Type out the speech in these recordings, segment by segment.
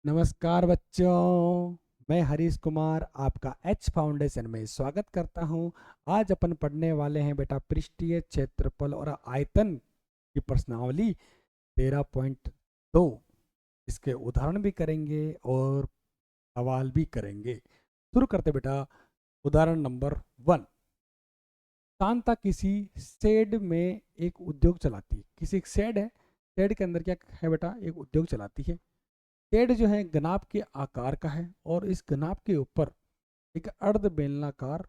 नमस्कार बच्चों, मैं हरीश कुमार आपका एच फाउंडेशन में स्वागत करता हूं। आज अपन पढ़ने वाले हैं बेटा पृष्ठीय क्षेत्रफल और आयतन की प्रश्नावली 13.2। इसके उदाहरण भी करेंगे और सवाल भी करेंगे। शुरू करते बेटा। उदाहरण नंबर 1। शांता किसी शेड में एक उद्योग चलाती है। किसी एक शेड है, शेड के अंदर क्या है बेटा, एक उद्योग चलाती है। पेड़ जो है गनाब के आकार का है और इस गनाब के ऊपर एक अर्ध बेलनाकार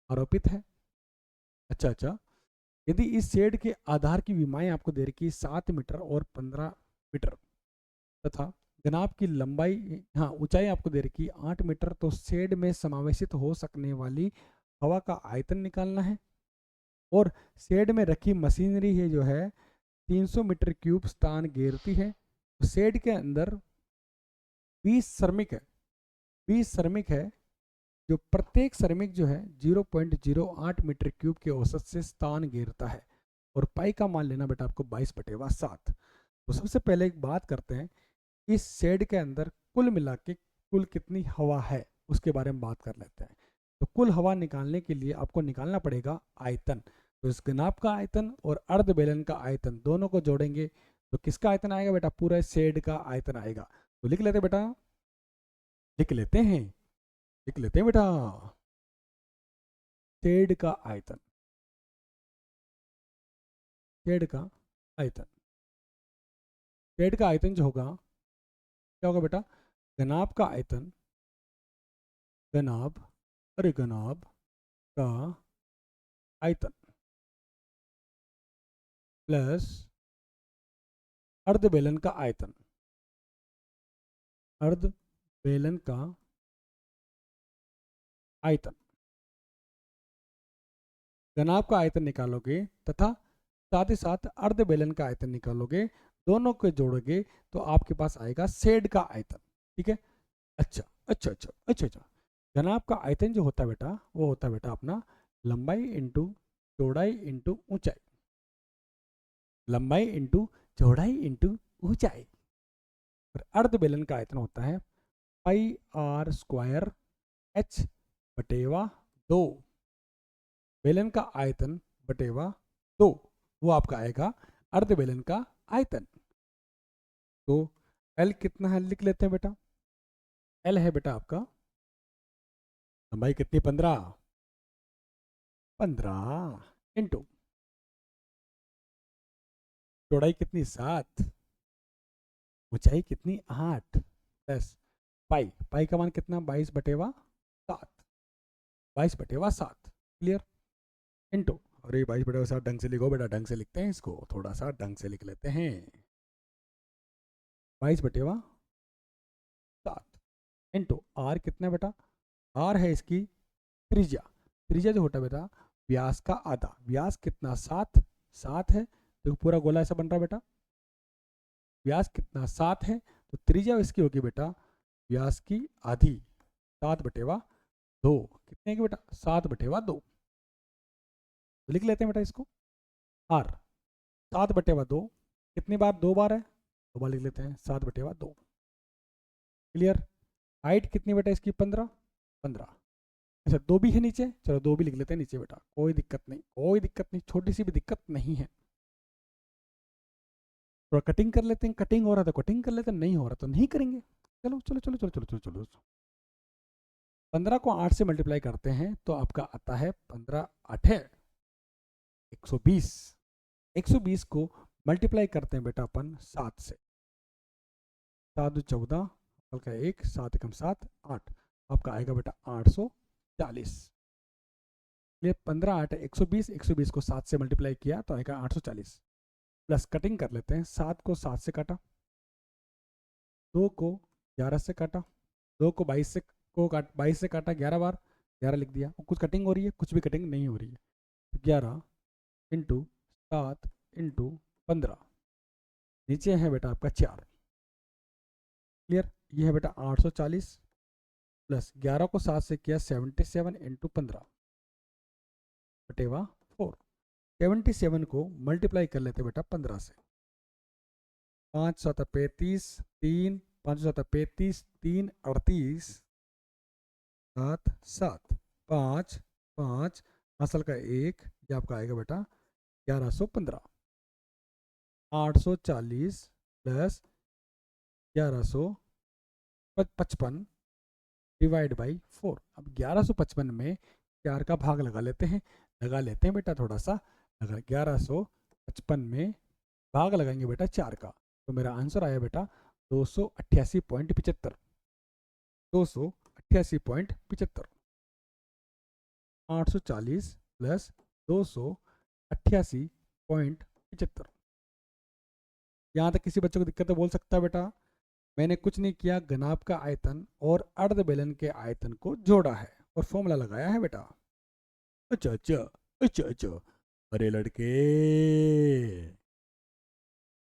आरोपित है। अच्छा। यदि इस शेड के आधार की विमाएं आपको दे रखी 7 मीटर और 15 मीटर तथा गनाब की लंबाई, हाँ ऊंचाई आपको दे रखी 8 मीटर, तो शेड में समावेशित हो सकने वाली हवा का आयतन निकालना है। और शेड में रखी मशीनरी है जो है 300 मीटर क्यूब स्थान घेरती है। शेड के अंदर 20 श्रमिक है, 20 श्रमिक है, जो प्रत्येक श्रमिक जो है 0.08 मीटर क्यूब के औसत से स्थान घेरता है। और पाई का मान लेना बेटा आपको 22/7। तो सबसे पहले एक बात करते हैं, इस शेड के अंदर कुल मिला के कुल कितनी हवा है उसके बारे में बात कर लेते हैं। तो कुल हवा निकालने के लिए आपको निकालना पड़ेगा आयतन। तो इस नाव का आयतन और अर्ध बेलन का आयतन दोनों को जोड़ेंगे तो किसका आयतन आएगा बेटा, पूरा शेड का आयतन आएगा। तो लिख लेते बेटा, लिख लेते हैं, लिख लेते हैं बेटा। शेड का आयतन, शेड का आयतन, शेड का आयतन जो होगा क्या होगा बेटा, गनाब का आयतन, गनाब, अरे गनाब का आयतन प्लस अर्ध बेलन का आयतन, अर्ध बेलन का आयतन। गनाब का आयतन निकालोगे तथा साथ ही साथ अर्ध बेलन का आयतन निकालोगे, दोनों को जोड़ोगे तो आपके पास आएगा शेड का आयतन। ठीक है। अच्छा। गनाब का आयतन जो होता है बेटा, वो होता है बेटा अपना लंबाई इंटू चौड़ाई इंटू ऊंचाई, लंबाई इंटू चौड़ाई इंटू ऊंचाई। और अर्ध बेलन का आयतन होता है पाई आर स्क्वायर एच बटेवा 2। बेलन का आयतन बटेवा 2, वो आपका आएगा अर्ध बेलन का आयतन। तो एल कितना है लिख लेते हैं बेटा। एल है बेटा आपका लंबाई कितनी, 15, 15 इंटू चौड़ाई कितनी 7, ऊंचाई कितनी 8, प्लस पाई, पाई का मान कितना 22/7, 22/7। क्लियर। इंटू, अरे 22/7 ढंग से लिखो बेटा, ढंग से लिखते हैं इसको, थोड़ा सा ढंग से लिख लेते हैं। 22/7 इंटू आर कितना बेटा, आर है इसकी त्रिज्या, त्रिज्या जो होता है बेटा व्यास का आधा, व्यास कितना 7, 7 है तो पूरा गोला ऐसा बन रहा है बेटा। व्यास कितना 7 है तो त्रिज्या इसकी होगी बेटा व्यास की आधी, 7/2। कितने की बेटा, 7/2। तो लिख लेते हैं बेटा इसको, आर 7/2 कितनी बार, 2 बार है, 2 बार लिख लेते हैं 7/2। क्लियर। हाइट कितनी बेटा इसकी 15, 15। अच्छा 2 भी है नीचे, चलो 2 भी लिख लेते हैं नीचे बेटा, कोई दिक्कत नहीं, कोई दिक्कत नहीं, छोटी सी भी दिक्कत नहीं है। थोड़ा कटिंग कर लेते हैं, कटिंग हो रहा था कटिंग कर लेते हैं, नहीं हो रहा तो नहीं करेंगे। चलो। 15 को 8 से मल्टीप्लाई करते हैं तो आपका आता है 15 8 120। 120 को मल्टीप्लाई करते हैं बेटा अपन 7 से, 7 14, हल्का 1, 7 एकम 7, 8, आपका आएगा बेटा 840। ये 15 8 120, 120 को 7 से मल्टीप्लाई किया तो आएगा 840। प्लस कटिंग कर लेते हैं, 7 को 7 से काटा, 2 को 11 से काटा, 2 को 22 से को काट 22 से काटा 11 बार, 11 लिख दिया। कुछ कटिंग हो रही है, कुछ भी कटिंग नहीं हो रही है। तो 11 इंटू 7 इंटू 15, नीचे है बेटा आपका 4। क्लियर। ये है बेटा 840 प्लस 11 को 7 से किया 77 इंटू 15/4। 77 को मल्टीप्लाई कर लेते बेटा 15 से, 5 7 35, 3 5 7 35, 3 38, 7 7 5 5 असल का 1, ये आपका आएगा बेटा 1115। 840 प्लस 1155 डिवाइड बाई 4। अब 1155 में 4 का भाग लगा लेते हैं, बेटा थोड़ा सा। अगर 1155 में भाग लगाएंगे बेटा 4 का, तो मेरा आंसर आया बेटा 288.75। 288.75। 840 प्लस 288.75। यहाँ तक किसी बच्चे को दिक्कत है बोल सकता है बेटा मैंने कुछ नहीं किया, घनाभ का आयतन और अर्ध बेलन के आयतन को जोड़ा है और फॉर्मूला लगाया है बेटा। अच्छा अच्छा, अच्छा अच्छा, अरे लड़के।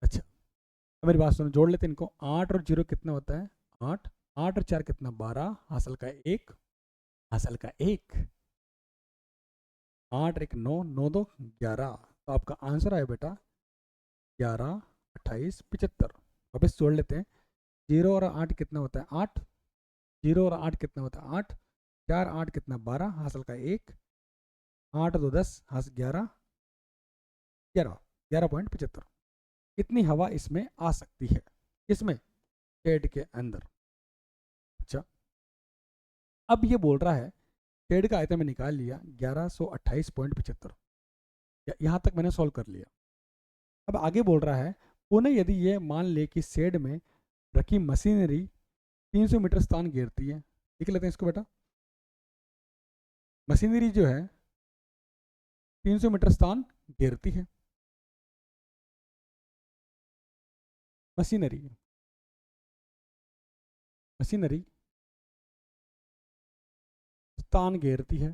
अच्छा, अब मेरी बात सुनो, जोड़ लेते हैं इनको। 8 और 0 कितना होता है? 8। 8 और 4 कितना? 12। हासिल का 1, हासिल का 1। 8 1 9, 9 2 11। तो आपका आंसर आया बेटा 11 28 75। वापस जोड़ लेते हैं। 0 और 8 कितना होता है? 8। 0 और 8 कितना होता है? 8। 4 8 कितना? 12। हासिल का 1। 8 2 10, हासिल 11। 11 11.75। कितनी हवा इसमें आ सकती है? इसमें शेड के अंदर। अच्छा, अब ये बोल रहा है शेड का आयतन में निकाल लिया 1128.75। यहाँ तक मैंने सॉल्व कर लिया। अब आगे बोल रहा है पुनः यदि ये मान ले कि शेड में रखी मशीनरी 300 मीटर स्थान घेरती है। लिख लेते हैं इसको बेटा। मशीनरी जो है 300 मीटर स्थान घेरती है। मशीनरी मशीनरी स्थान घेरती है,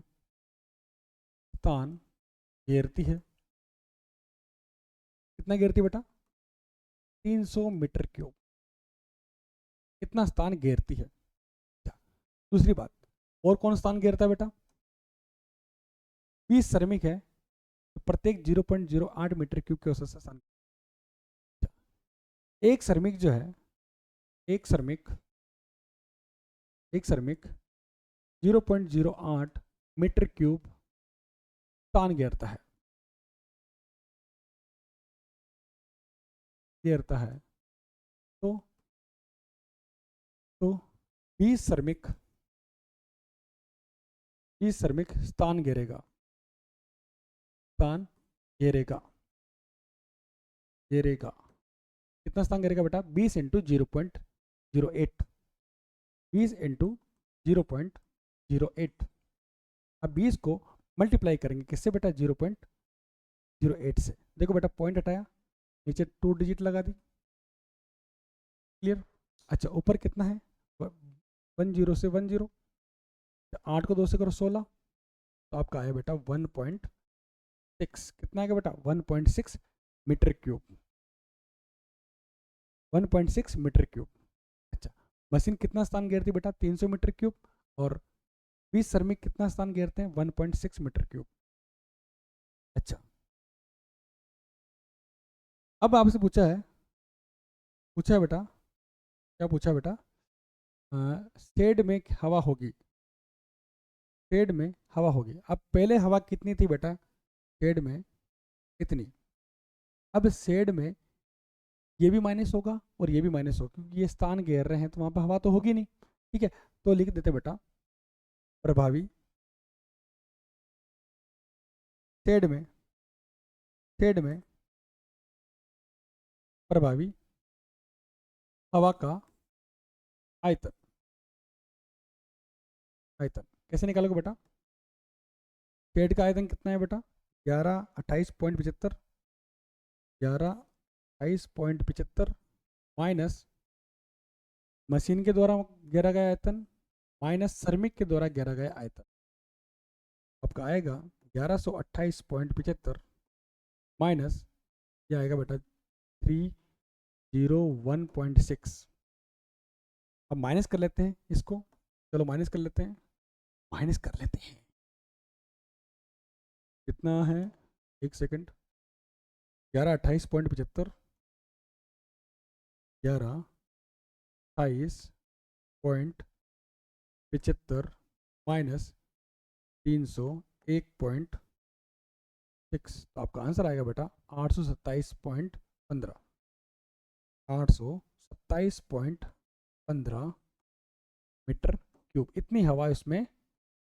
स्थान घेरती है। कितना घेरती है बेटा? 300 मीटर क्यूब। कितना स्थान घेरती है? दूसरी बात, और कौन स्थान घेरता है बेटा? 20 श्रमिक है तो प्रत्येक 0.08 मीटर क्यूब के औसत से स्थान। एक श्रमिक जो है, एक श्रमिक 0.08 मीटर क्यूब स्थान घेरता है, तो 20 श्रमिक स्थान घेरेगा, घेरेगा। कितना स्थान घेरेगा बेटा? 20 इंटू 0.08, 20 इंटू 0.08। अब 20 को मल्टीप्लाई करेंगे किससे बेटा? 0.08 से। देखो बेटा पॉइंट हटाया, नीचे 2 डिजिट लगा दी। क्लियर? अच्छा, ऊपर कितना है? 10 से 10। 8 को 2 से करो 16, तो आपका आया बेटा 1.6। कितना आएगा बेटा? 1.6 मीटर क्यूब। 1.6 metre cube. अच्छा, मशीन कितना स्थान घेरती है बेटा? 300 मीटर क्यूब। और 20 श्रमिक कितना स्थान घेरते हैं? 1.6 मीटर क्यूब। अच्छा, अब आपसे पूछा है बेटा, क्या पूछा बेटा? शेड में हवा होगी, शेड में हवा होगी। अब पहले हवा कितनी थी बेटा? शेड में इतनी। अब शेड में ये भी माइनस होगा और ये भी माइनस होगा, क्योंकि ये स्थान घेर रहे हैं तो वहां पर हवा तो होगी नहीं। ठीक है, तो लिख देते बेटा प्रभावी शेड में, शेड में प्रभावी हवा का आयतन। आयतन कैसे निकालोगे बेटा? शेड का आयतन कितना है बेटा? 1128.75। 1128.75 माइनस मशीन के द्वारा घेरा गया आयतन माइनस श्रमिक के द्वारा घेरा गया आयतन। आपका आएगा 1128.75 माइनस, ये आएगा बेटा 301.6। अब माइनस कर लेते हैं इसको। चलो माइनस कर लेते हैं, कितना है? एक सेकंड। 1128.75, 11 28.75 माइनस 301.6, तो आपका आंसर आएगा बेटा 827.15। 827.15 मीटर क्यूब। इतनी हवा इसमें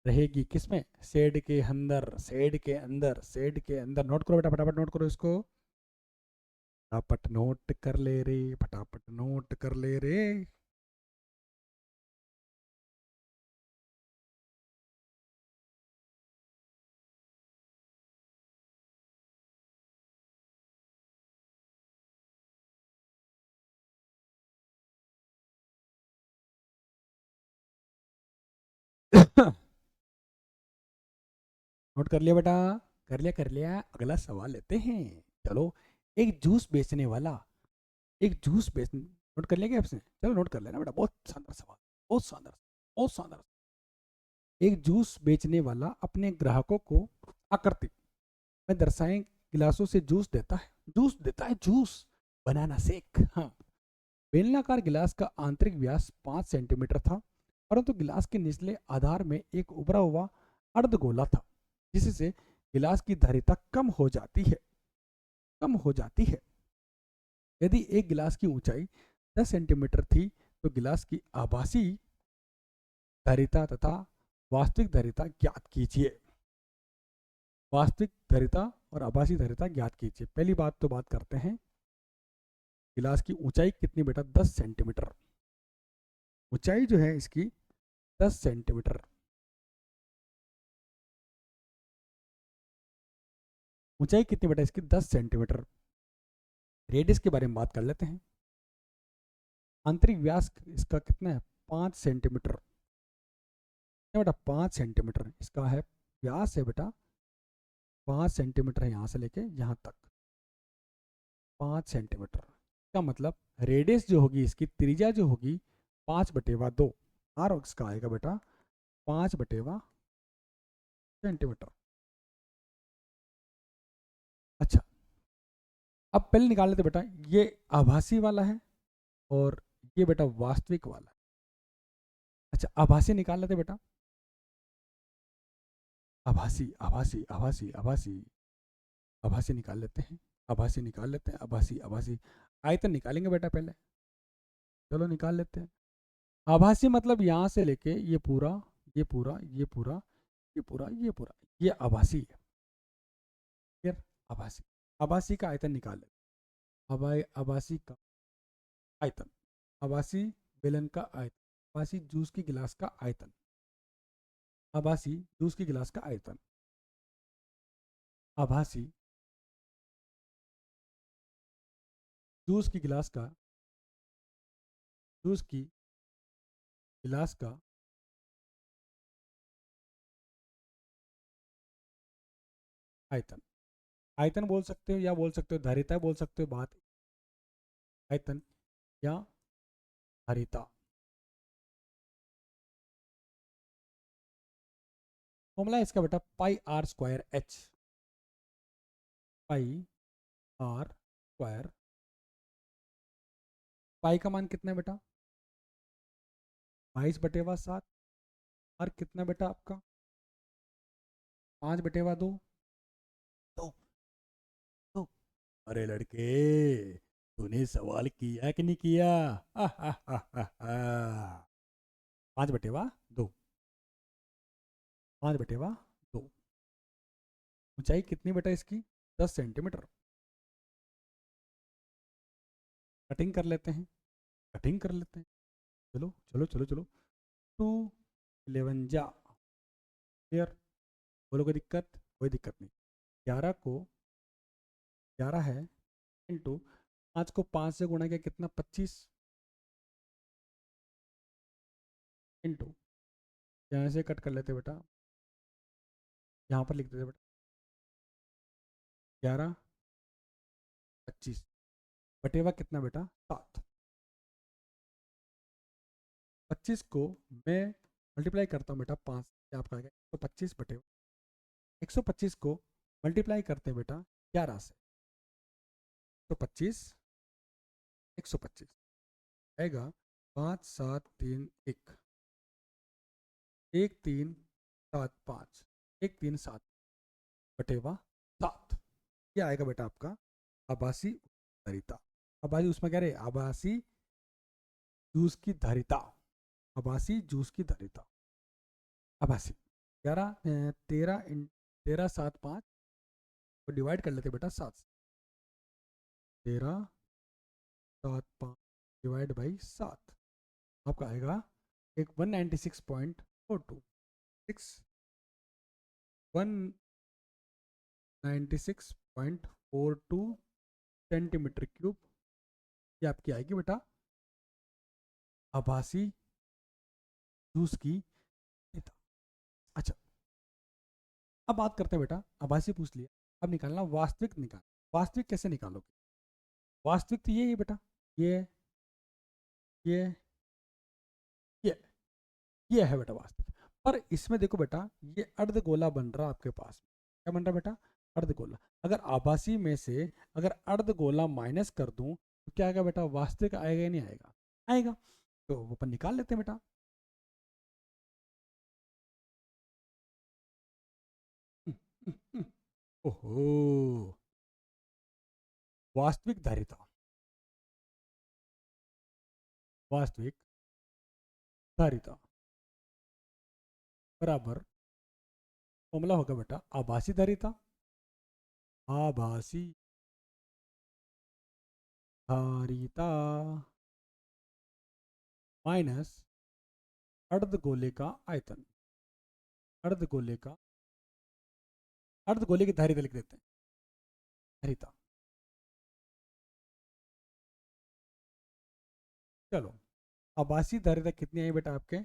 रहेगी, किसमें? शेड के अंदर, शेड के अंदर, शेड के अंदर। नोट करो बेटा, फटाफट नोट करो इसको, फटाफट नोट कर ले रे, फटाफट नोट कर ले रे। नोट कर लिया बेटा? कर लिया, कर लिया। अगला सवाल लेते हैं। चलो, एक जूस बेचने वाला, एक जूस बेच, नोट कर लिया क्या आपने? चलो नोट कर लेना बेटा, बहुत शानदार सवाल, बहुत शानदार, बहुत शानदार। एक जूस बेचने वाला अपने ग्राहकों को आकृति में दर्शाए गिलासों से जूस देता है, जूस देता है, जूस, बनाना शेक। हाँ, बेलनाकार गिलास का आंतरिक व्यास 5 सेंटीमीटर था, परंतु गिलास के निचले आधार में एक उभरा हुआ अर्धगोला था, जिससे गिलास की धारिता कम हो जाती है, कम हो जाती है। यदि एक गिलास की ऊंचाई 10 सेंटीमीटर थी तो गिलास की आभासी धारिता तथा वास्तविक धारिता ज्ञात कीजिए। वास्तविक धारिता और आभासी धारिता ज्ञात कीजिए। पहली बात तो बात करते हैं, गिलास की ऊंचाई कितनी बेटा? 10 सेंटीमीटर। ऊंचाई जो है इसकी 10 सेंटीमीटर। ऊंचाई कितनी बेटा इसकी? 10 सेंटीमीटर। रेडियस के बारे में बात कर लेते हैं। आंतरिक व्यास इसका कितना है? 5 सेंटीमीटर। बेटा 5 सेंटीमीटर इसका है व्यास, है बेटा 5 सेंटीमीटर है, यहाँ से लेके यहाँ तक 5 सेंटीमीटर। का मतलब रेडियस जो होगी इसकी, त्रिज्या जो होगी 5/2, और इसका आएगा बेटा 5/सेंटीमीटर। अच्छा, अब पहले निकाल लेते बेटा, ये आभासी वाला है और ये बेटा वास्तविक वाला है। अच्छा, आभासी निकाल लेते बेटा, आभासी, आभासी, आभासी, आभासी, आभासी निकाल लेते हैं, आभासी निकाल लेते हैं, आभासी, आभासी। आयतन निकालेंगे बेटा पहले, चलो निकाल लेते हैं। आभासी मतलब यहाँ से लेके ये पूरा, ये पूरा, ये पूरा, ये पूरा, ये पूरा, ये आभासी है। फिर आभासी, आभासी का आयतन निकाल लेते हैं। आभासी का आयतन, आभासी बेलन का आयतन, आभासी जूस की गिलास का आयतन, आभासी जूस की गिलास का आयतन, आभासी जूस की गिलास का, जूस की गिलास का आयतन। आयतन बोल सकते हो या बोल सकते हो धारिता बोल सकते हो, बात आयतन या धारिता। फॉर्मूला इसका बेटा pi R square H, pi R square. Pi का मान कितना है बेटा? 22/7। आर कितना बेटा आपका? 5/2। दो, दो। अरे लड़के, तूने सवाल किया कि नहीं किया? 5/2, 5/2। ऊंचाई कितनी बेटा इसकी? 10 सेंटीमीटर। कटिंग कर लेते हैं, कटिंग कर लेते हैं। चलो चलो चलो चलो, 2 11 जा, क्लियर? बोलो कोई दिक्कत? कोई दिक्कत नहीं। 11 को 11 है इंटू 5 को 5 से गुणा किया कितना? 25 इंटू, यहाँ से कट कर लेते बेटा, यहाँ पर लिख देते बेटा 11/25 कितना बेटा? 7। 25 को मैं मल्टीप्लाई करता हूँ बेटा 5 से, आपका आएगा 125/, 125 को मल्टीप्लाई करते हैं बेटा 11 से, 125, 125 आएगा 5 7 3 1 1 3 7 5 1 3 7 बटेवा 7, ये आएगा बेटा आपका आभासी धारिता। आभासी उसमें कह रहे आभासी जूस की धारिता, आभासी जूस की धारिता, आभासी 13 को डिवाइड कर लेते बेटा 7 से, 13 7 5 डिवाइड बाई 7 आपका आएगा एक 196.42 196.42 सेंटीमीटर क्यूब, ये आपकी आएगी बेटा आभासी जूस की धारिता। अच्छा अब बात करते हैं बेटा, आभासी पूछ लिया, अब निकालना वास्तविक, वास्तविक कैसे निकालोगे? वास्तविक तो ये ही बेटा, ये ये ये ये है बेटा वास्तविक। पर इसमें देखो बेटा ये अर्धगोला बन रहा आपके पास, क्या बन रहा बेटा? अर्धगोला। अगर आभासी में से अगर अर्धगोला माइनस कर दूं तो क्या आएगा बेटा? वास्तविक आएगा या नहीं आएगा? आएगा। तो वो अपन निकाल लेते हैं बेटा। ओहो, वास्तविक धारिता, वास्तविक धारिता बराबर फॉर्मूला होगा बेटा आभासी धारिता, आभासी धारिता माइनस अर्धगोले का आयतन, अर्धगोले का, अर्धगोले की धारिता लिख देते हैं, धारिता। चलो आभासी धारिता कितनी आई बेटा आपके?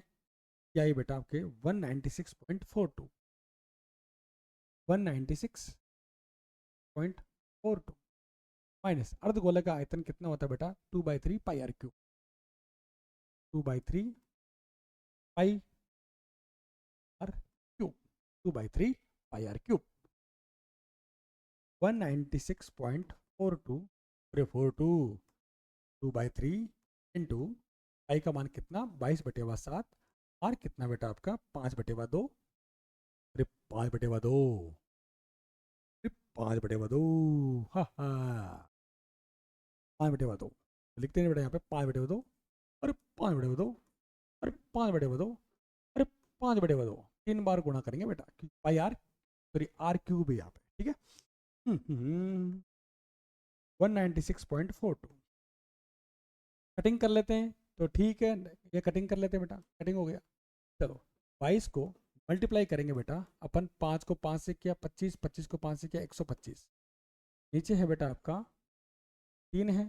क्या आई बेटा आपके 196.42, 196.42 माइनस अर्धगोले का आयतन कितना होता है बेटा? 2/3 pi R cube, 2/3 pi R cube, 2/3 pi R cube. 196.42 42 2/3 into pi का मान कितना? 22/7, आर कितना बेटा आपका? 5/2, अरे 5/2, अरे 5/2, हा हा 5/2 लिखते हैं बेटा यहाँ पे 5/2, अरे 5/2, अरे 5/2, अरे 5/2, 3 बार गुणा करेंगे बेटा pi are, sorry R cube है यहाँ पे, ठीक है। 196.42 कटिंग कर लेते हैं तो ठीक है, ये कटिंग कर लेते हैं बेटा, कटिंग हो गया। चलो 22 को मल्टीप्लाई करेंगे बेटा अपन, 5 को 5 से किया 25, 25 को 5 से किया 125, नीचे है बेटा आपका 3 है,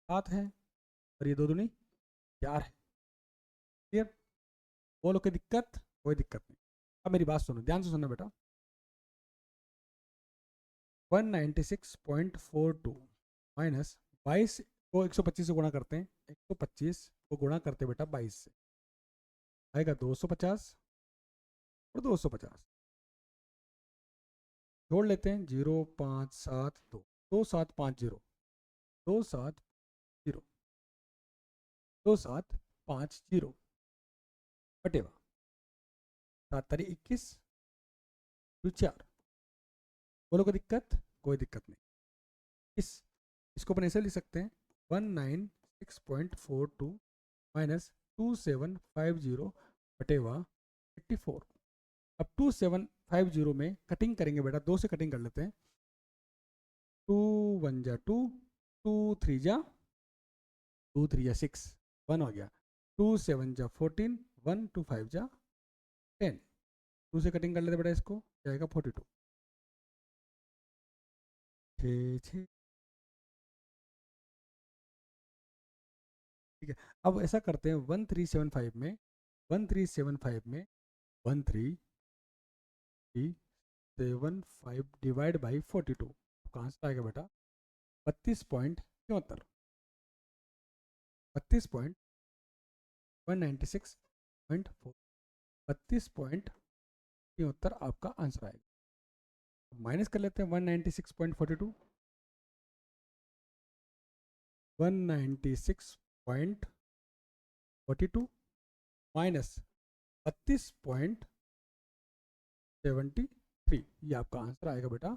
7 है, और ये 2 दूनी 4 है। क्लियर? बोलो कोई दिक्कत? कोई दिक्कत नहीं। अब मेरी बात सुनो, ध्यान से सुनो बेटा। 196.42 माइनस 22 को 125 से गुणा करते हैं, 125 को गुणा करते हैं बेटा 22 से, आएगा 250 और 250 जोड़ लेते हैं, 0572 2750 2750 2750 बटेवा 7×21 4। बोलो कोई दिक्कत? कोई दिक्कत नहीं। इसको अपन ऐसे लिख सकते हैं 196.42 माइनस 2750 बटेवा 84। अब 2750 में कटिंग करेंगे बेटा, 2 से कटिंग कर लेते हैं, 2 1 जा 2, 2 3 जा 2 3 जा 6, 1 हो गया, 2 7 जा 14, 1 2 5 जा 10, 2 से कटिंग कर लेते बेटा, इसको जाएगा 42, 6 ठीक है। अब ऐसा करते हैं 1375 में 1375 में 1375 डिवाइड बाई 42 कहाँ से आएगा बेटा? 32.74, 32.196.4, 32.73 आपका आंसर आएगा। माइनस कर लेते हैं 196.42, 196.42 42 माइनस 32.73, ये आपका आंसर आएगा बेटा।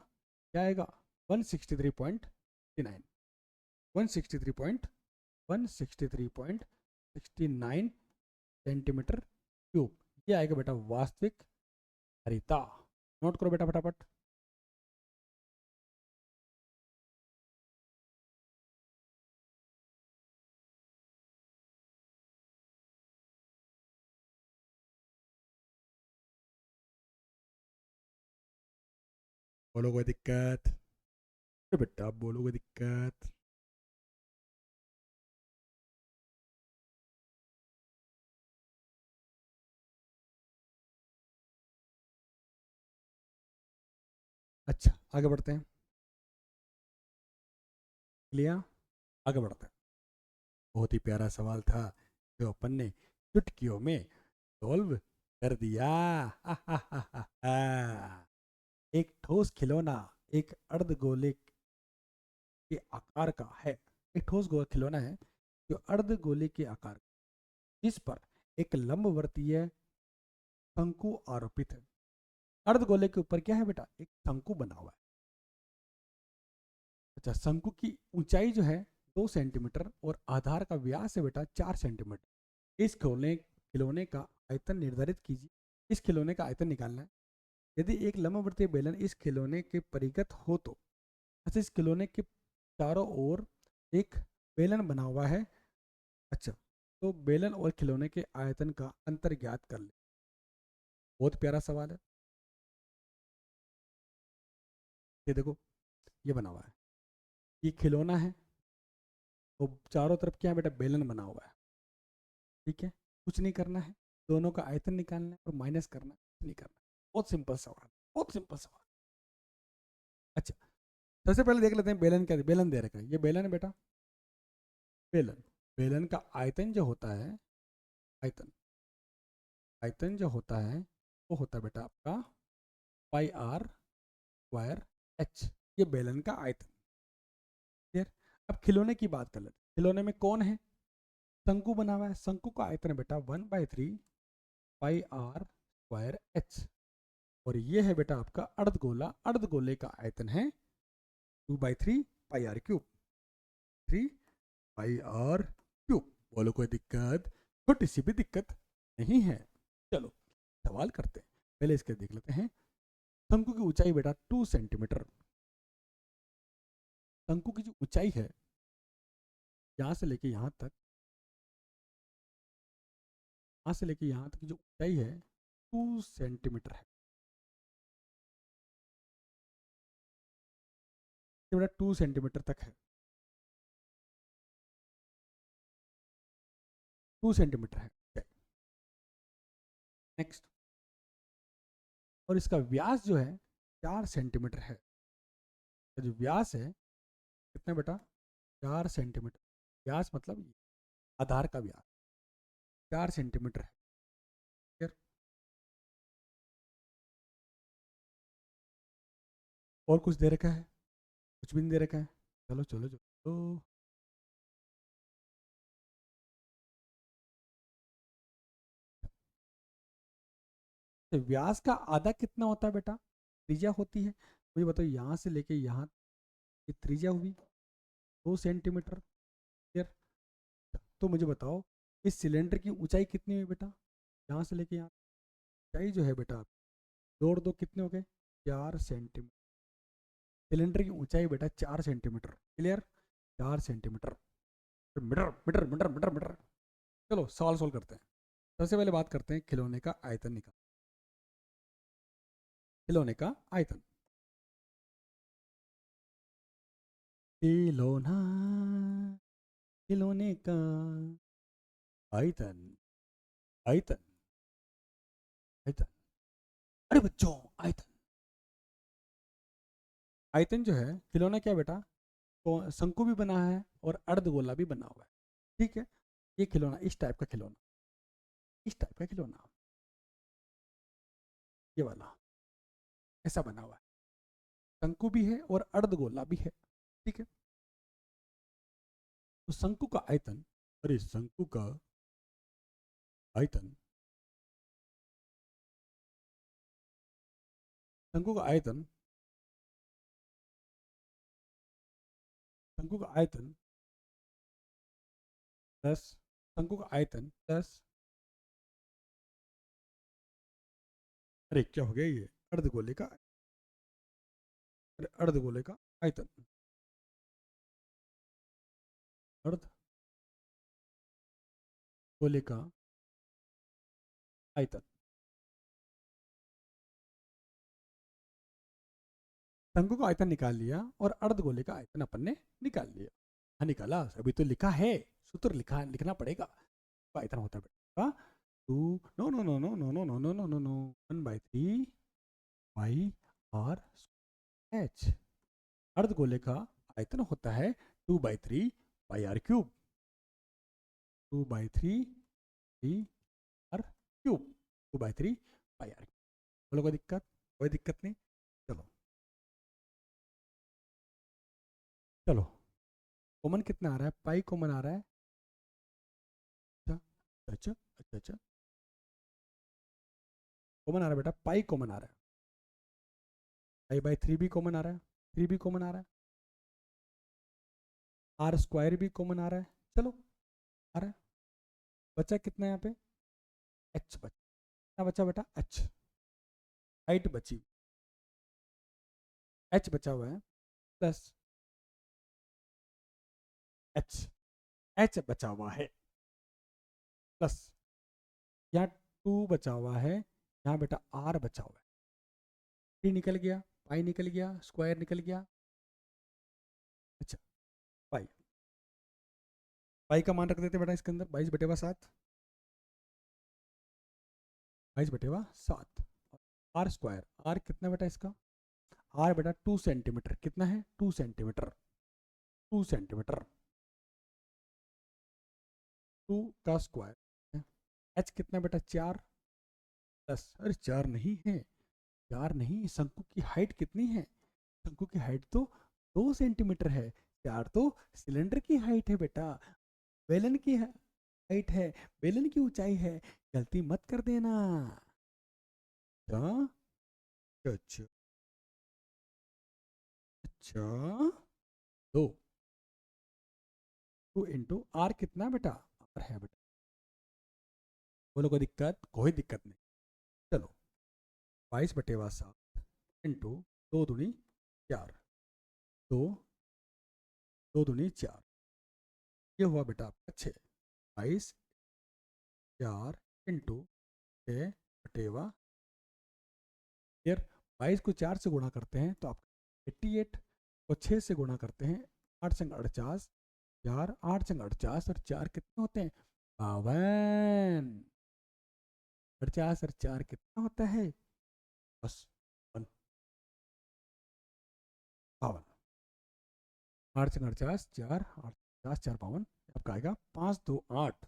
क्या आएगा? 163.69, 163.69 सेंटीमीटर क्यूब, ये आएगा बेटा वास्तविक हरिता। नोट करो बेटा फटाफट। बोलो कोई दिक्कत? बेटा बोलो कोई दिक्कत? अच्छा आगे बढ़ते हैं। क्लियर? आगे बढ़ते हैं। बहुत ही प्यारा सवाल था जो अपन ने चुटकियों में सॉल्व कर दिया। एक ठोस खिलौना एक अर्धगोले के आकार का है। एक ठोस खिलौना है जो अर्धगोले के आकार का, जिस पर एक लंबवर्तीय शंकु आरोपित है। अर्धगोले के ऊपर क्या है बेटा? एक शंकु बना हुआ है। अच्छा, शंकु की ऊंचाई जो है 2 सेंटीमीटर और आधार का व्यास है बेटा 4 सेंटीमीटर। इस खिलौने का आयतन निर्धारित कीजिए। इस खिलौने का आयतन निकालना है। यदि एक लंबवर्तीय बेलन इस खिलौने के परिगत हो तो, अच्छा इस खिलौने के चारों ओर एक बेलन बना हुआ है। अच्छा, तो बेलन और खिलौने के आयतन का अंतर ज्ञात कर ले। बहुत प्यारा सवाल है। ये देखो, ये बना हुआ है, ये खिलौना है, तो चारों तरफ क्या है बेटा? बेलन बना हुआ है। ठीक है, कुछ नहीं करना है, दोनों का आयतन निकालना है और माइनस करना है, कुछ नहीं करना है। बहुत सिंपल सवाल, बहुत सिंपल सवाल। अच्छा, सबसे पहले देख लेते हैं बेलन क्या है। बेलन दे रखा है, ये बेलन है बेटा। बेलन, बेलन का आयतन जो होता है, आयतन, आयतन जो होता है वो होता है बेटा आपका पाई आर स्क्वायर एच, ये बेलन का आयतन। क्लियर? अब खिलौने की बात कर लेते हैं। खिलौने में कौन है? शंकु बना हुआ है। शंकु का आयतन है बेटा 1/3 पाई आर स्क्वायर एच, और ये है बेटा आपका अर्धगोला। अर्धगोले का आयतन है 2/3 pi R cube, 3 pi R cube. बोलो कोई दिक्कत? छोटी सी भी दिक्कत नहीं है। चलो सवाल करते हैं, पहले इसके देख लेते हैं। शंकु की ऊंचाई बेटा 2 सेंटीमीटर। शंकु की जो ऊंचाई है, यहाँ से लेके यहाँ तक, यहाँ से लेके यहाँ तक की जो ऊंचाई है 2 सेंटीमीटर है। ये बेटा 2 सेंटीमीटर तक है, 2 सेंटीमीटर है। नेक्स्ट, और इसका व्यास जो है 4 सेंटीमीटर है। जो व्यास है कितना बेटा? 4 सेंटीमीटर। व्यास मतलब आधार का व्यास 4 सेंटीमीटर है। क्लियर? और कुछ दे रखा है? कुछ भी नहीं दे रखा है। चलो चलो चलो, तो व्यास का आधा कितना होता है बेटा? त्रिज्या होती है। मुझे बताओ, यहाँ से लेके यहाँ की त्रिज्या हुई 2 सेंटीमीटर। क्लियर? तो मुझे बताओ इस सिलेंडर की ऊंचाई कितनी हुई बेटा? यहाँ से लेके यहाँ ऊंचाई जो है बेटा, जोड़ दो कितने हो गए? 4 सेंटीमीटर। सिलेंडर की ऊंचाई बेटा 4 centimetre. Clear? 4 centimetre. Metre metre metre metre metre. चलो सवाल सोल्व करते हैं। सबसे पहले बात करते हैं खिलौने का आयतन निकाल। खिलौने का आयतन, खिलौना, खिलौने का आयतन, आयतन, आयतन। अरे बच्चों, आयतन, आयतन जो है खिलौना क्या बेटा? तो शंकु भी बना है और अर्धगोला भी बना हुआ है। ठीक है, ये खिलौना इस टाइप का खिलौना, इस टाइप का खिलौना, ये वाला ऐसा बना हुआ है। शंकु भी है और अर्धगोला भी है। ठीक है, तो शंकु का आयतन, अरे शंकु का आयतन, शंकु का आयतन, शंकु का आयतन प्लस, शंकु का आयतन प्लस, अरे क्या हो गया ये, अर्धगोले का, अर्धगोले का आयतन, अर्धगोले का आयतन। शंकु का आयतन निकाल लिया और अर्धगोले का आयतन अपन ने निकाल लिया। हाँ निकाला, अभी तो लिखा है, सूत्र लिखा, लिखना पड़ेगा। तो आयतन होता है बेटा two, no no no no no no no no no no no, 1/3 pi R H. अर्धगोले का आयतन होता है 2/3 pi R cube, 2/3 pi R cube, 2/3 pi R. बोलो कोई दिक्कत? कोई दिक्कत नहीं। चलो चलो, कॉमन कितना आ रहा है? पाई कॉमन आ रहा है। अच्छा अच्छा अच्छा अच्छा, कॉमन आ रहा है बेटा, पाई कॉमन आ रहा है, पाई/3 भी कॉमन आ रहा है, 3 भी कॉमन आ रहा है, आर स्क्वायर भी कॉमन आ रहा है। चलो आ रहा है, बचा कितना यहाँ पे? एच बचा, क्या बचा बेटा? एच, हाइट बची, एच बचा हुआ है, प्लस एच, एच बचा हुआ है, प्लस यहाँ 2 बचा हुआ है, यहाँ बेटा आर बचा हुआ है, 3 निकल गया, पाई निकल गया, स्क्वायर निकल गया। अच्छा, पाई, पाई का मान रख देते बेटा इसके अंदर, 22/7, 22/7। आर स्क्वायर, आर कितना बेटा इसका? आर बेटा 2 सेंटीमीटर, कितना है? 2 सेंटीमीटर, 2 सेंटीमीटर, 2 का स्क्वायर। एच कितना बेटा? 4, प्लस, अरे 4 नहीं है, 4 नहीं, शंकु की हाइट कितनी है? शंकु की हाइट तो 2 सेंटीमीटर है, 4 तो सिलेंडर की हाइट है बेटा, बेलन की हाइट है, बेलन की ऊंचाई है, गलती मत कर देना। अच्छा अच्छा अच्छा, 2, 2 इंटू आर कितना बेटा? आर है बेटा, बोलो कोई दिक्कत? कोई दिक्कत नहीं। चलो 22/7 इंटू 2 दूनी 4, 2, 2 दूनी 4, ये हुआ बेटा आपका 6। 22/4 इंटू 6/, फिर 22 को 4 से गुणा करते हैं तो आपका 88, और 6 से गुणा करते हैं 8×48, 4, 8×48 और 4 कितने होते हैं? 52। 50 और 4 कितना होता है? बस 52। 8×48, 4, 8×50, 4×52, आपका आएगा 5×2=8,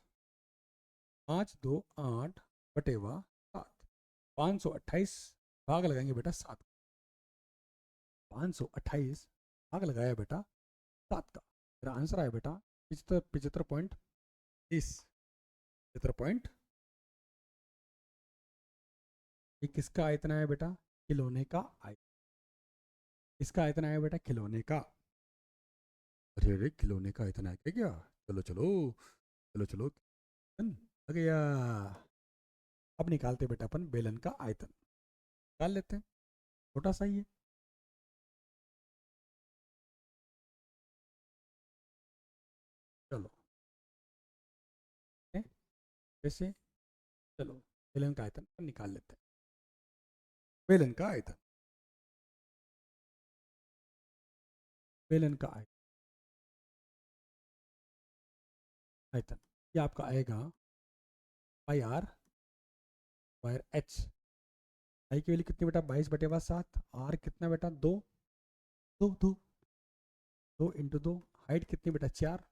5×2=8/7, 528 भाग लगाएंगे बेटा 7, 528 भाग लगाया बेटा 7 का, मेरा आंसर आया बेटा 75.30, 75। ये किसका आयतन आया बेटा? खिलौने का आयतन। इसका आयतन आया बेटा खिलौने का। अरे अरे, खिलौने का आयतन आया क्या? चलो चलो चलो चलो, आ गया। अब निकालते बेटा अपन बेलन का आयतन, निकाल लेते हैं, छोटा सा ही है। चलो कैसे? चलो बेलन का आयतन निकाल लेते हैं। बेलन का आयतन, बेलन का आयतन, ये आपका आएगा पाई आर स्क्वायर एच। आई की वैल्यू कितनी बेटा? 22/7। आर कितना बेटा? 2, 2 2, 2 × 2, हाइट कितनी बेटा? 4,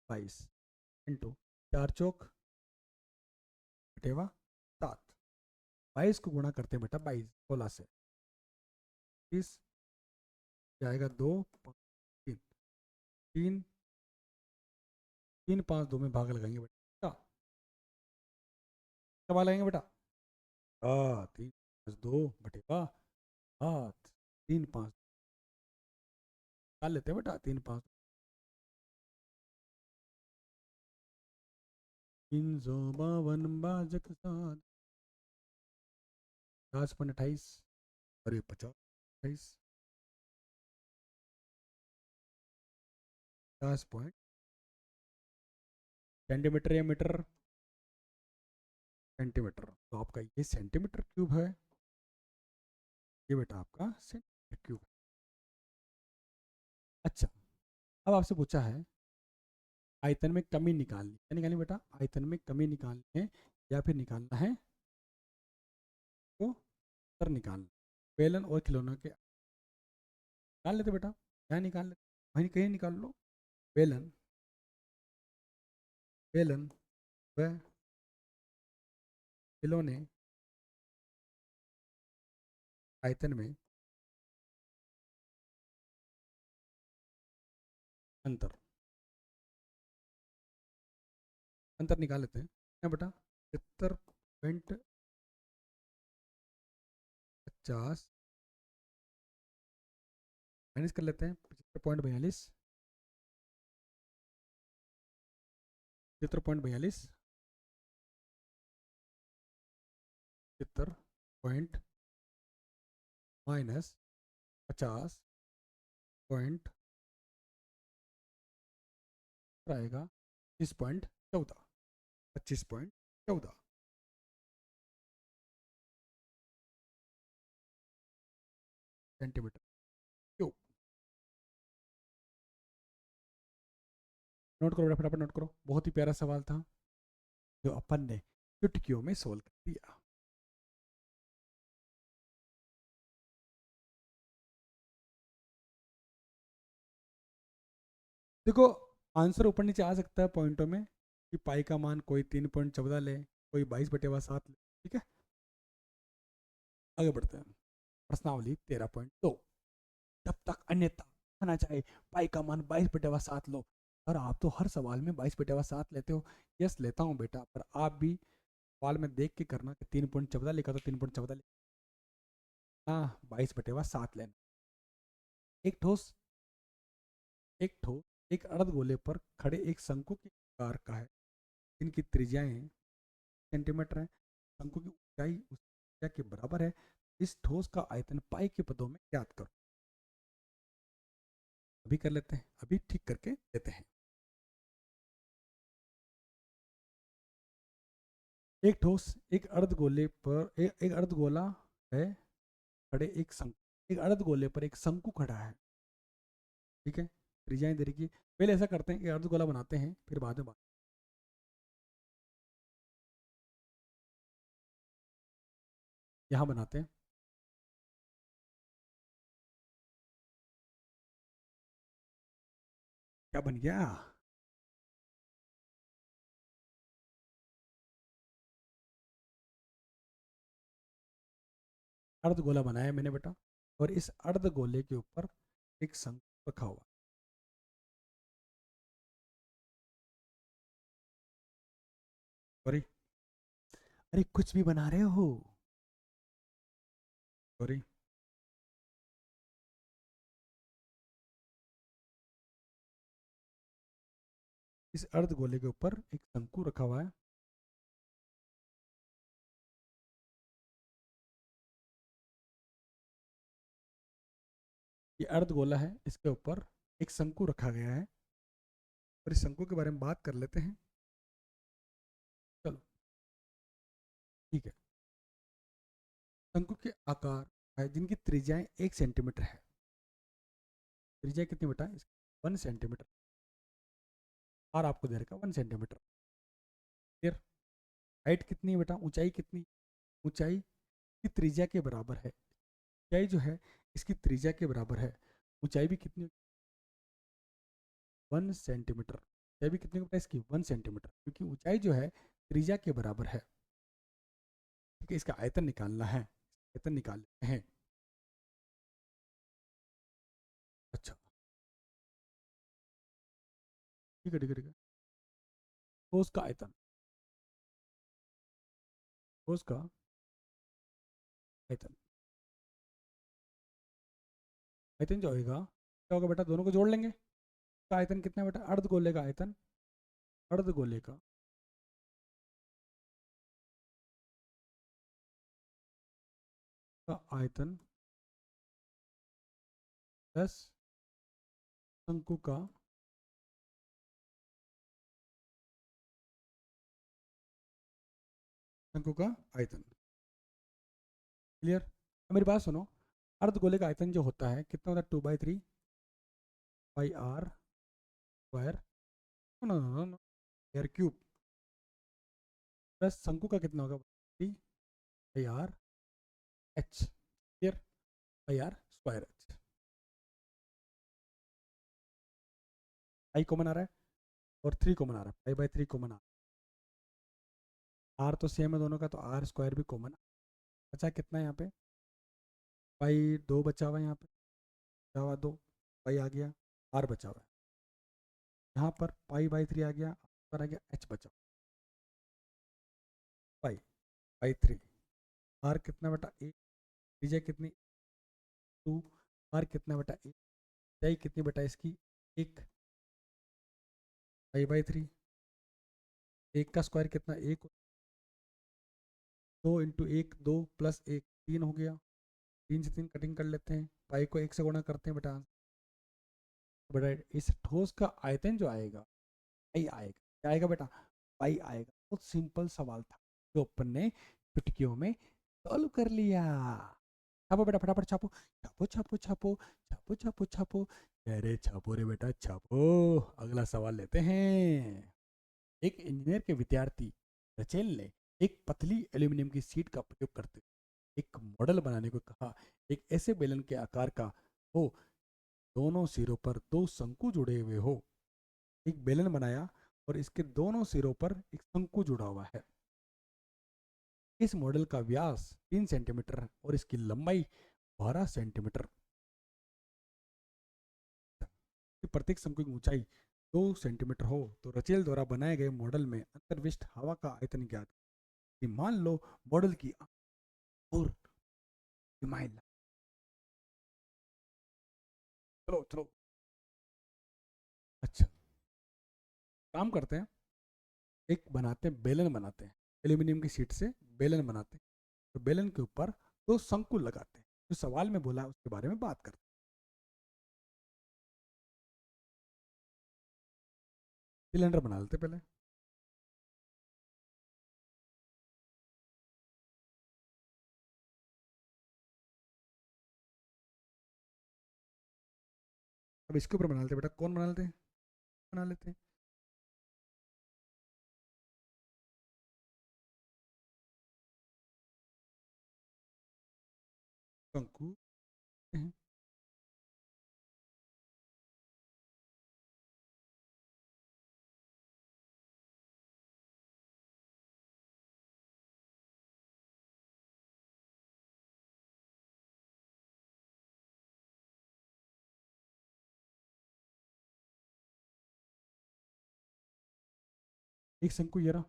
22 इंटू 4×4 = 7, 22 को गुणा करते हैं बेटा 22 16 से, 30 जाएगा 2, 3, 3, 3, 5, 2 में भाग लगाएंगे बेटा, सवाल आएंगे बेटा। 3 5 2 8 3 5 निकाल लेते हैं बेटा। 3 5 352 बाजक साथ 50.28 और ये 50.28 50 सेंटीमीटर या मीटर? सेंटीमीटर। तो आपका ये सेंटीमीटर क्यूब है, ये बेटा आपका सेंटीमीटर क्यूब है। अच्छा, अब आपसे पूछा है आयतन में कमी निकालनी, क्या निकालनी बेटा? आयतन में कमी निकालनी है या फिर निकालना है तो उत्तर निकालना। बेलन और खिलौनों के निकाल लेते बेटा, क्या निकाल लेते, वहीं कहीं निकाल लो। बेलन, बेलन व खिलौने आयतन में अंतर, अंतर निकाल लेते हैं क्या बेटा? 75.50 माइनस कर लेते हैं 75.42, 75.42, 75 पॉइंट माइनस 50 पॉइंट आएगा 25.14, 25.14 सेंटीमीटर क्यूब। नोट करो बेटा, फटाफट नोट करो, बहुत ही प्यारा सवाल था जो अपन ने चुटकियों में सोल्व कर दिया। देखो, आंसर ऊपर नीचे आ सकता है पॉइंटों में कि पाई का मान कोई 3.14 ले, कोई 22/7 ले, ठीक है। आगे बढ़ते हैं। प्रश्नावली 13.2, जब तक अन्यथा होना चाहे पाई का मान 22/7 लो। और आप तो हर सवाल में 22/7 लेते हो। यस, लेता हूँ बेटा, पर आप भी सवाल में देख के करना कि 3.14 लिखा तो 3.14 लिखा, हाँ 22/7 लेना। एक ठोस, एक ठोस एक अर्ध गोले पर खड़े एक शंकु के आकार का है, इनकी त्रिज्याएं सेंटीमीटर है, शंकु की ऊंचाई उस त्रिज्या के बराबर है। इस ठोस का आयतन पाई के पदों में ज्ञात करो। अभी कर लेते हैं, अभी ठीक करके देते हैं। एक ठोस एक अर्ध गोले पर एक अर्ध गोला है, खड़े एक शंकु, एक अर्ध गोले पर एक शंकु खड़ा है, ठीक है। त्रिज्याएं दे रखी है। पहले ऐसा करते हैं कि अर्ध गोला बनाते हैं, फिर बाद में बात। यहाँ बनाते हैं, क्या बन गया? अर्ध गोला बनाया मैंने बेटा, और इस अर्ध गोले के ऊपर एक शंकु रखा हुआ। सॉरी, अरे कुछ भी बना रहे हो? सॉरी, इस अर्ध गोले के ऊपर एक शंकु रखा हुआ है। ये अर्ध गोला है, इसके ऊपर एक शंकु रखा गया है, और इस शंकु के बारे में बात कर लेते हैं। चलो ठीक है। शंकु के आकार है जिनकी त्रिज्याएं 1 सेंटीमीटर है। त्रिज्या कितनी बेटा? 1 सेंटीमीटर। और आपको दे रखा 1 सेंटीमीटर। फिर हाइट कितनी है बेटा? ऊंचाई कितनी? ऊंचाई की त्रिज्या के बराबर है। ऊंचाई जो है इसकी त्रिज्या के बराबर है। ऊंचाई भी कितनी? 1 सेंटीमीटर। ऊंचाई भी कितनी बेटा इसकी? 1 सेंटीमीटर, क्योंकि ऊंचाई जो है त्रिज्या के बराबर है, ठीक है। इसका आयतन निकालना है, आयतन निकाल लेते हैं। अच्छा, ठीक है ठीक है ठीक है। तो उसका आयतन ठोस का आयतन, आयतन जो होगा क्या होगा बेटा, दोनों को जोड़ लेंगे। का आयतन कितना है बेटा, अर्धगोले का आयतन, अर्धगोले का आयतन प्लस शंकु का आयतन। क्लियर। मेरी बात सुनो, अर्धगोले का आयतन जो होता है कितना होता है, 2/3 pi r square, no no no no, r cube, plus शंकु का कितना होगा, 3 pi r h। Clear. Pi r square h, आई कॉमन आ रहा है और 3 कॉमन आ रहा है, पाई/3 कॉमन आ रहा है, r तो सेम है दोनों का, तो r स्क्वायर भी कॉमन बचा। कितना है यहाँ पे, पाई 2 बचा हुआ है, यहाँ पे बचा हुआ 2, पाई आ गया, r बचा हुआ है, यहाँ पर पाई/3 आ गया, पर आ गया h बचा, पाई/3, r कितना बेटा 1, त्रिज्या कितनी 2, r कितना बेटा 1, ऊंचाई कितनी बेटा इसकी 1, पाई/3, 1 का स्क्वायर कितना 1, 2 इंटू 1 2 प्लस 1 3 हो गया, 3 से 3 कटिंग कर लेते हैं, पाई को 1 से गुणा करते हैं बेटा, बेटा इस ठोस का आयतन जो आएगा पाई आएगा, क्या आएगा बेटा, पाई आएगा। बहुत सिंपल सवाल था जो अपन ने पिटकियों में सॉल्व कर लिया। छापो बेटा फटाफट छापो, छापो छापो छापो छापो छापो छापो, अरे छापो रे बेटा छापो। अगला सवाल लेते हैं। एक इंजीनियर के विद्यार्थी रचेल ने एक पतली एल्यूमिनियम की सीट का प्रयोग करते हुए एक मॉडल बनाने को कहा। एक ऐसे बेलन के आकार का हो, दोनों सिरों पर दो शंकु जुड़े हुए हो। एक बेलन बनाया और इसके दोनों सिरों पर एक शंकु जुड़ा हुआ है। इस मॉडल का व्यास 3 सेंटीमीटर और इसकी लंबाई 12 सेंटीमीटर। प्रत्येक शंकु की ऊंचाई 2 सेंटीमीटर हो तो रचेल द्वारा बनाए गए मॉडल में अंतर्विष्ट हवा का आयतन ज्ञात। मान लो मॉडल की और माइल, चलो चलो, अच्छा काम करते हैं, एक बनाते हैं बेलन, बनाते हैं एल्यूमिनियम की शीट से बेलन बनाते हैं, तो बेलन के ऊपर दो शंकु लगाते हैं, जो सवाल में बोला उसके बारे में बात करते हैं। सिलेंडर बना लेते पहले, अब इसके ऊपर बना लेते बेटा, कौन बना लेते हैं, बना लेते हैं शंकु हैं। एक शंकु ये रहा,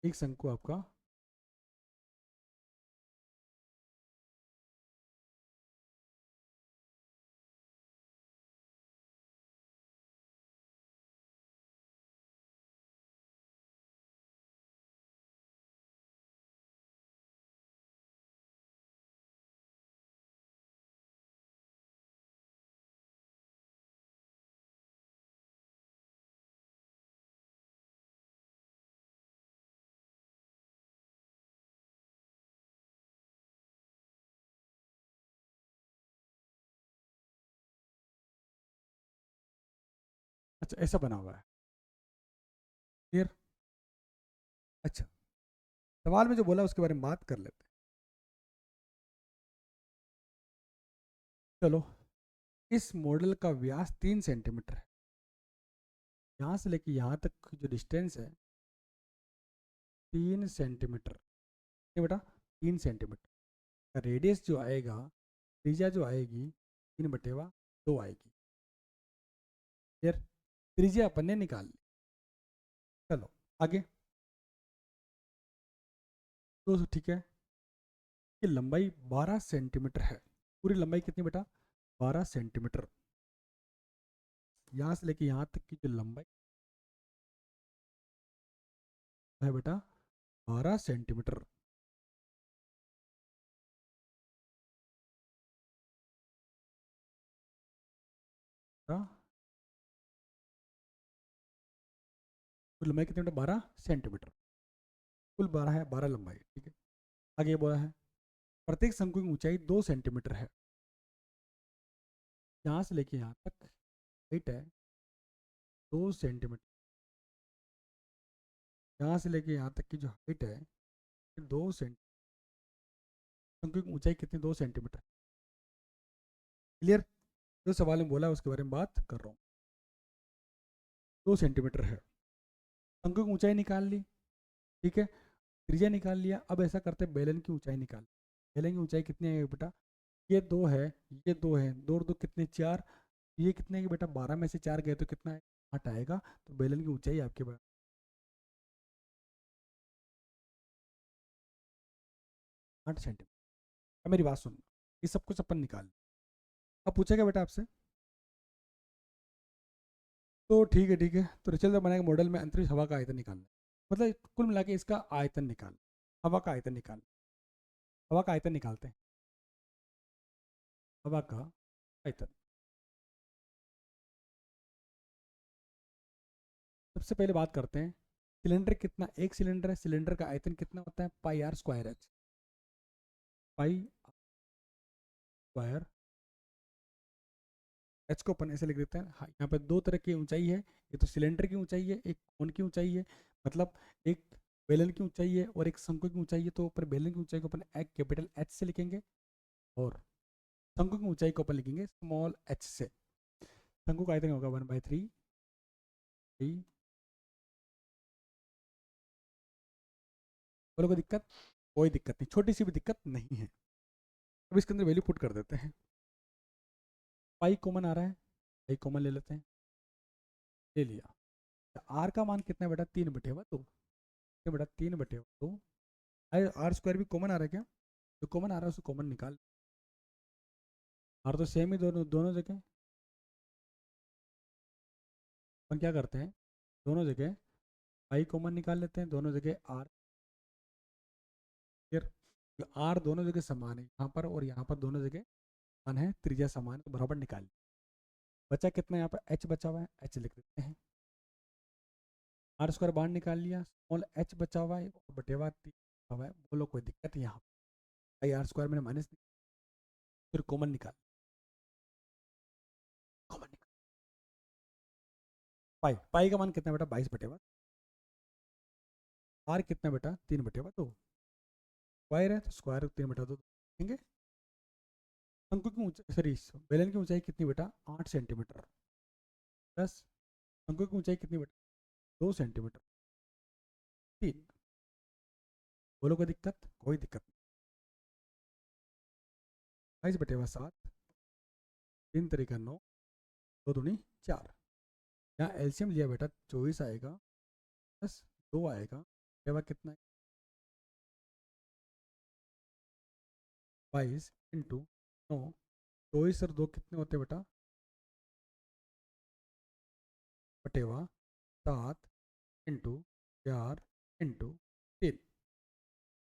एक शंकु आपका अच्छा ऐसा बना हुआ है। क्लियर। अच्छा सवाल में जो बोला उसके बारे में बात कर लेते हैं। चलो, इस मॉडल का व्यास 3 सेंटीमीटर है, यहाँ से लेके यहाँ तक जो डिस्टेंस है 3 सेंटीमीटर, ये बेटा 3 सेंटीमीटर। रेडियस जो आएगा, त्रिज्या जो आएगी 3/2 आएगी। फिर त्रिज्या अपन ने निकाल ली। चलो आगे। तो ठीक है, कि लंबाई 12 सेंटीमीटर है। पूरी लंबाई कितनी बेटा? 12 सेंटीमीटर। यहाँ से लेके यहाँ तक की जो लंबाई है बेटा 12 सेंटीमीटर। हाँ, कुल लंबाई कितनी बेटा? 12 सेंटीमीटर। कुल 12 है, 12 लंबाई, ठीक है। आगे ये बोला है प्रत्येक शंकु की ऊंचाई 2 सेंटीमीटर है। यहाँ से लेके यहाँ तक हाइट है 2 सेंटीमीटर। यहाँ से लेके यहाँ तक की जो हाइट है 2 सेंटीमीटर। शंकु की ऊंचाई कितनी? 2 सेंटीमीटर। क्लियर? जो सवाल में बोला है उसके बारे में बात कर रहा हूँ। 2 सेंटीमीटर है। शंकु की ऊंचाई निकाल ली, ठीक है। त्रिज्या निकाल लिया। अब ऐसा करते हैं बेलन की ऊंचाई निकाल। बेलन की ऊंचाई कितनी है बेटा? ये 2 है, ये 2 है, 2 और 2 कितने? 4। ये कितने की बेटा? 12 में से 4 गए तो कितना है? 8 आएगा। तो बेलन की ऊंचाई आपके पास 8 सेंटीमीटर। अब मेरी बात सुन, ये सब कुछ अपन निकाल। अब पूछेगा बेटा आपसे, तो ठीक है ठीक है, तो रिचल बनाएगा मॉडल में अंतरिक्ष हवा का आयतन निकालना है। मतलब कुल मिला के इसका आयतन निकाल, हवा का आयतन निकाल। हवा का आयतन निकालते हैं। हवा का आयतन सबसे पहले बात करते हैं। सिलेंडर कितना? एक सिलेंडर है, सिलेंडर का आयतन कितना होता है? Pi R square H. Pi square H को अपन ऐसे लिख देते हैं। हाँ, यहाँ पे दो तरह की ऊंचाई है। एक तो सिलेंडर की ऊंचाई है, एक कोन की ऊंचाई है। मतलब एक बेलन की ऊंचाई है और एक शंकु की ऊंचाई है। तो ऊपर बेलन की ऊंचाई को अपन एक कैपिटल एच से लिखेंगे और शंकु की ऊंचाई को अपन लिखेंगे स्मॉल एच से। शंकु का आयतन होगा 1/3। बोलो कोई दिक्कत? कोई दिक्कत नहीं, छोटी सी भी दिक्कत नहीं है। अब इसके अंदर वैल्यू पुट कर देते हैं। पाई कॉमन आ रहा है, पाई कॉमन ले लेते हैं। ले लिया। आर का मान कितना है बेटा? 3/2। बेटा 3/2। आर स्क्वायर भी कॉमन आ रहा है क्या? जो कॉमन आ रहा है उसको कॉमन निकाल। आर तो सेम ही दोनों दोनों जगह। अपन क्या करते हैं, दोनों जगह आई कॉमन निकाल लेते हैं, दोनों जगह आर। फिर आर दोनों जगह समान है यहाँ पर और यहाँ पर दोनों जगह समान है, त्रिज्या समान है, तो बराबर निकाल। बचा कितना? यहाँ पर एच बचा हुआ है, एच लिख देते हैं। आर स्क्वायर बाहर निकाल लिया, स्मॉल एच बचा हुआ है और बटेवा 3 हुआ है। बोलो कोई दिक्कत है? यहाँ आई आर स्क्वायर मैंने माइनस, फिर कॉमन निकाल। कॉमन निकाल। पाई पाई का मान कितना बेटा? 22/2। आर कितना बेटा? 3/2। स्क्वायर है तो स्क्वायर 3/2 देंगे। शंकु की ऊंचाई, सॉरी बेलन की ऊंचाई कितनी बेटा? 8 सेंटीमीटर। प्लस शंकु की ऊंचाई कितनी बेटा? 2 सेंटीमीटर। 3। बोलो कोई दिक्कत? कोई दिक्कत नहीं। 22/7, 3 × 9, 2 × 4। यहाँ एलसीएम लिया बेटा 24 आएगा, प्लस 2 आएगा, बटेवा कितना है? 22 × 9। 24 और 2 कितने होते बेटा? बटेवा 7 × 4 × 3।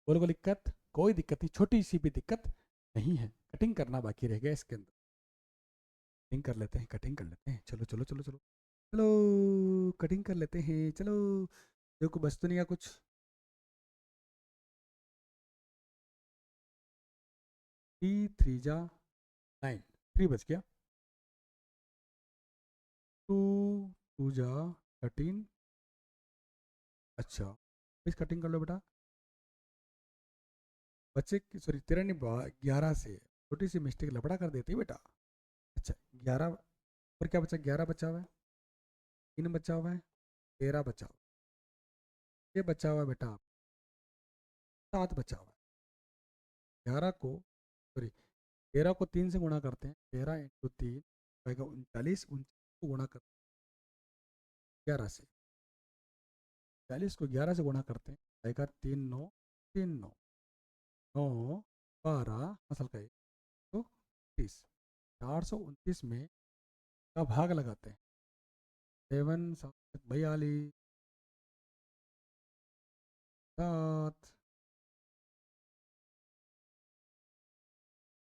बोलो कोई दिक्कत? कोई दिक्कत नहीं, छोटी सी भी दिक्कत नहीं है। कटिंग करना बाकी रह गया इसके अंदर। कटिंग कर लेते हैं, कटिंग कर लेते हैं। चलो चलो चलो चलो चलो, कटिंग कर लेते हैं चलो। देखो बस तो नहीं है कुछ। 3 × 3 = 9, 3 बच गया। 2 × 2 = 13। अच्छा, इस कटिंग कर लो बेटा। बच्चे सॉरी 13 नहीं, 11 से छोटी सी मिस्टेक लपड़ा कर देती है बेटा। अच्छा 11 और क्या बचा? 11 बचा हुआ है, 3 बचा हुआ है, 13 बचा हुआ है, ये बचा हुआ है बेटा 7 बचा हुआ है। 11 को सॉरी 13 को 3 से गुणा करते हैं, 13 × 3 आएगा 39। 39 को गुणा करते 11 से, 40 को 11 से गुणा करते हैं, आएगा 3 9 3 9 9 12 असल का 129, 429 में का भाग लगाते हैं, 7 42 7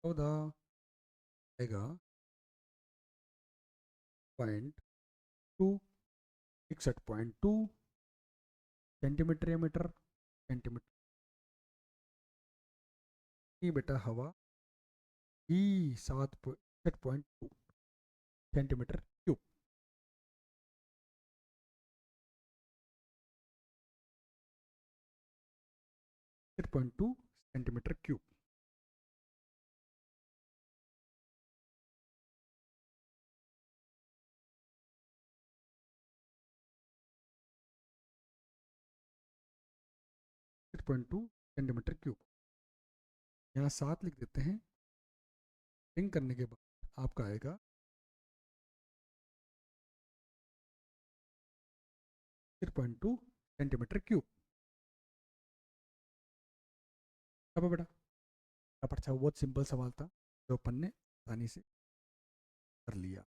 14 आएगा 0.2, 61.2 सेंटीमीटर या मीटर, सेंटीमीटर की बेटा हवा की 61.2 centimetre cube, 61.2 centimetre cube. Point two centimetre cube, यहाँ 7 लिख देते हैं, लिंक करने के बाद आपका आएगा 6.2 सेंटीमीटर क्यूब। अब बेटा अच्छा, बहुत सिंपल सवाल था जो अपन ने आसानी से कर लिया।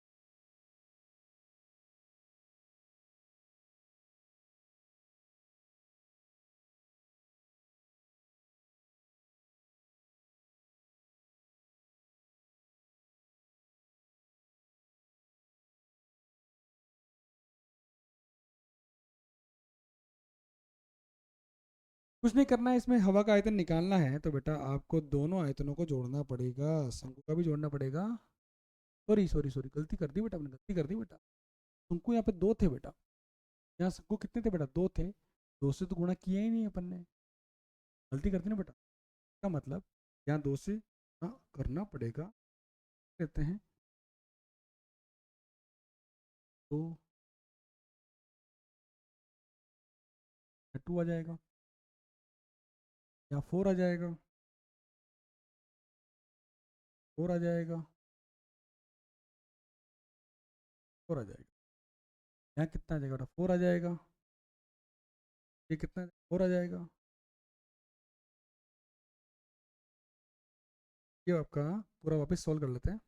कुछ नहीं करना है, इसमें हवा का आयतन निकालना है, तो बेटा आपको दोनों आयतनों को जोड़ना पड़ेगा, शंकु का भी जोड़ना पड़ेगा। सॉरी सॉरी सॉरी, गलती कर दी बेटा, आपने गलती कर दी बेटा। शंकु यहाँ पे 2 थे बेटा, यहाँ शंकु कितने थे बेटा, 2 थे, 2 से तो गुणा किया ही नहीं अपन ने, गलती कर दी ना बेटा। इसका मतलब यहाँ 2 से करना पड़ेगा, कहते हैं तो 2 आ जाएगा, यहाँ 4 आ जाएगा, 4 आ जाएगा, 4 आ जाएगा, यहाँ कितना आ जाएगा बेटा, 4 आ जाएगा, ये कितना 4 आ जाएगा, ये आपका पूरा वापस सॉल्व कर लेते हैं।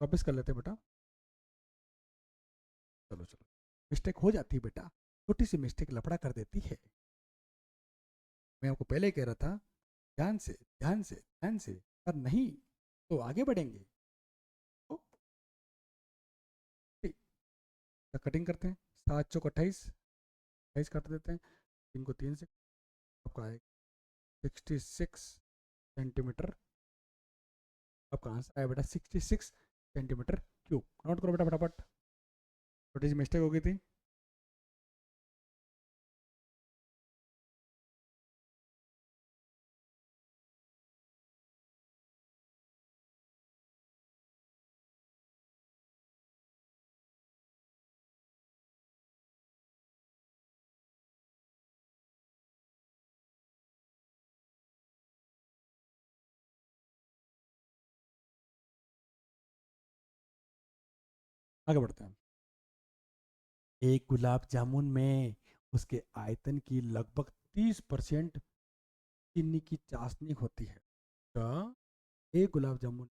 वापस कर लेते हैं बेटा, चलो चलो, मिस्टेक हो जाती है बेटा, छोटी सी मिस्टेक लफड़ा कर देती है। मैं आपको पहले ही कह रहा था, ध्यान से ध्यान से ध्यान से, पर नहीं तो आगे बढ़ेंगे। तो ठीक, तो कटिंग करते हैं, 7 चौक 28, 28 काट देते हैं, 3 को 3 से, आपका आएगा 66 सेंटीमीटर, आपका आंसर आया बेटा 66 सेंटीमीटर क्यूब। नोट करो बेटा फटाफट, छोटी सी मिस्टेक हो गई थी। आगे बढ़ते हैं। एक गुलाब जामुन में उसके आयतन की लगभग 30% चीनी की चाशनी होती है। क्या एक गुलाब जामुन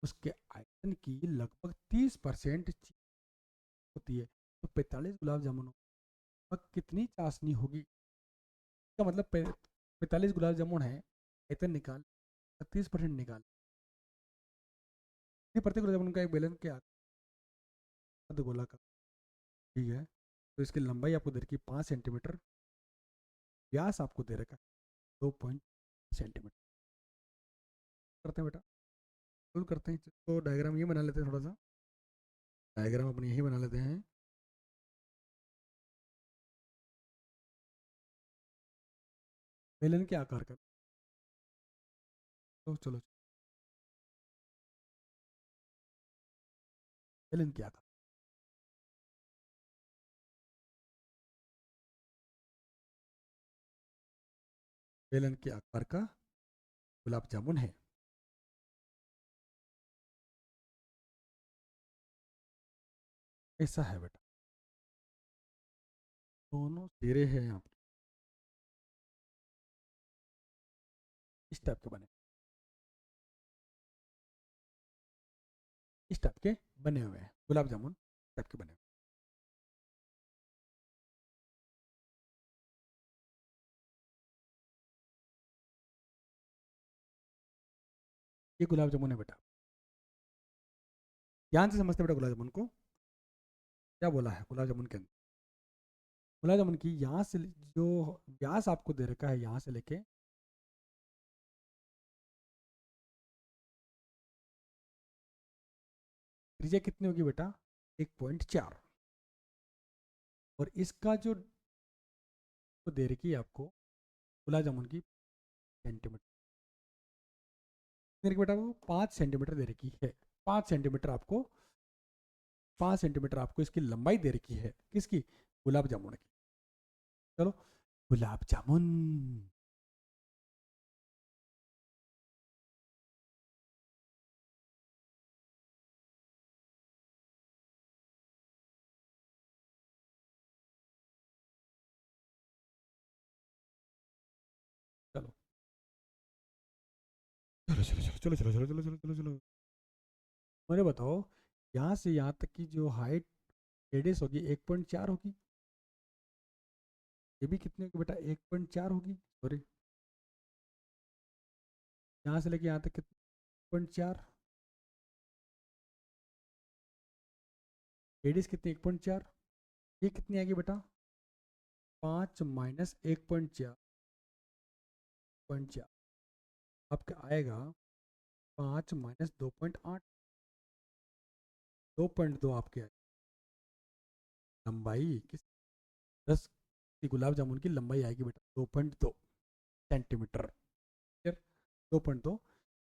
उसके आयतन की लगभग 30% होती है, तो 45 गुलाब जामुनों पर कितनी चाशनी होगी? इसका मतलब 45 गुलाब जामुन है, आयतन निकाल, 30% निकाल, प्रति गुलाब जामुन का एक बैलेंस क्या अर्ध गोला का, ठीक है। तो इसकी लंबाई आपको दे रखी है 5 सेंटीमीटर, व्यास आपको दे रखा है 2 सेंटीमीटर। करते हैं बेटा, सोल्व करते हैं, तो डायग्राम ये बना लेते हैं, थोड़ा सा डायग्राम अपने यही बना लेते हैं। बेलन के आकार का, तो चलो बेलन के आकार, बेलन के आकार का गुलाब जामुन है। ऐसा है बेटा, दोनों सिरे हैं यहाँ पर, इस टाइप के बने, इस टाइप के बने हुए हैं गुलाब जामुन, टाइप के बने हुए। ये गुलाब जामुन है बेटा। ध्यान से समझते बेटा गुलाब जामुन को, क्या बोला है गुलाब जामुन के अंदर। गुलाब जामुन की यहाँ से जो व्यास आपको दे रखा है, यहाँ से लेके त्रिज्या कितनी होगी बेटा, 1.4। और इसका जो दे रखी है आपको गुलाब जामुन की सेंटीमीटर, मेरे बेटा वो 5 सेंटीमीटर दे रखी है, 5 सेंटीमीटर आपको, 5 सेंटीमीटर आपको इसकी लंबाई दे रखी है, किसकी, गुलाब जामुन की। चलो, गुलाब जामुन, चलो चलो चलो चलो चलो चलो चलो चलो चलो चलो, मुझे बताओ, यहाँ से यहाँ तक की जो हाइट रेडियस होगी 1.4 होगी, ये भी कितनी होगी बेटा, 1.4 होगी, सॉरी, यहाँ से लेके यहाँ तक कितनी, 1.4, रेडियस कितनी, 1.4, ये कितनी आएगी बेटा, 5 - 1.4, आपका आएगा 5 - 2.8, 2.2 आपके आएगी लंबाई, किस 10 की गुलाब जामुन की लंबाई आएगी बेटा 2.2 सेंटीमीटर, फिर 2.2,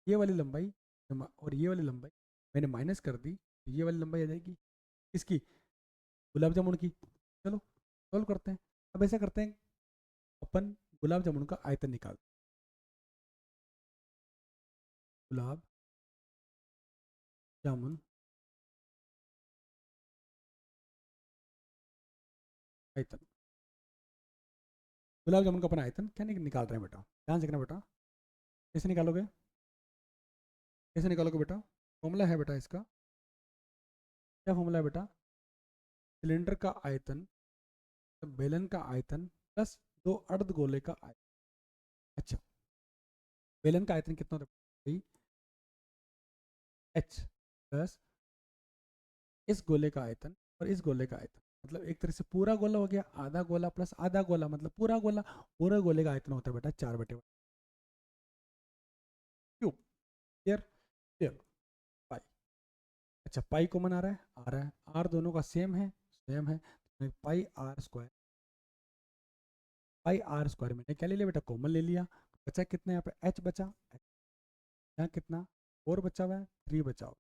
ये वाली लंबाई और ये वाली लंबाई मैंने माइनस कर दी, तो ये वाली लंबाई आ जाएगी इसकी, गुलाब जामुन की। चलो सॉल्व करते हैं। अब ऐसा करते हैं, अपन गुलाब जामुन का आयतन निकाल, गुलाब जामुन आयतन, गुलाब जामुन का अपन आयतन क्या निकाल रहे हैं बेटा, ध्यान से करना बेटा, कैसे निकालोगे, कैसे निकालोगे बेटा, फॉर्मूला है बेटा इसका, क्या फॉर्मूला है बेटा, सिलेंडर का आयतन, बेलन का आयतन प्लस दो अर्धगोले का आयतन। अच्छा, बेलन का आयतन कितना होता है, एच प्लस इस गोले का आयतन और इस गोले का आयतन, मतलब एक तरह से पूरा गोला हो गया, आधा गोला प्लस आधा गोला मतलब पूरा गोला, पूरे गोले का आयतन होता है बेटा 4/8 क्यूब, क्लियर, क्लियर, पाई। अच्छा, पाई कॉमन आ रहा है, आ रहा है, आर दोनों का सेम है, सेम है, तो pi R square, pi R square मैंने क्या ले लिया बेटा, कॉमन ले लिया, बचा कितना यहाँ पे, एच बचा, यहाँ कितना 4 बचा हुआ है, 3 बचा हुआ,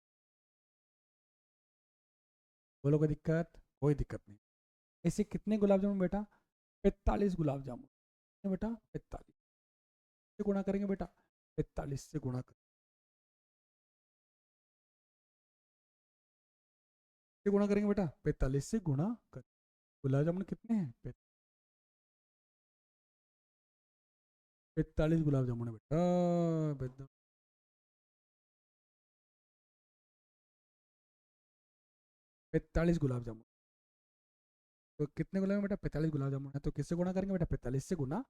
बोलो कोई दिक्कत, कोई दिक्कत नहीं। ऐसे कितने गुलाब जामुन बेटा, 45 गुलाब जामुन, कितने बेटा 45 से गुणा करेंगे बेटा, 45 से गुणा कर, से गुणा करेंगे बेटा, 45 से गुणा कर, गुलाब जामुन कितने हैं, 45 गुलाब जामुन है बेटा, 45 गुलाब जामुन, तो कितने गुलाब बेटा, 45 गुलाब जामुन है, तो किससे गुणा करेंगे बेटा, 45 से गुणा,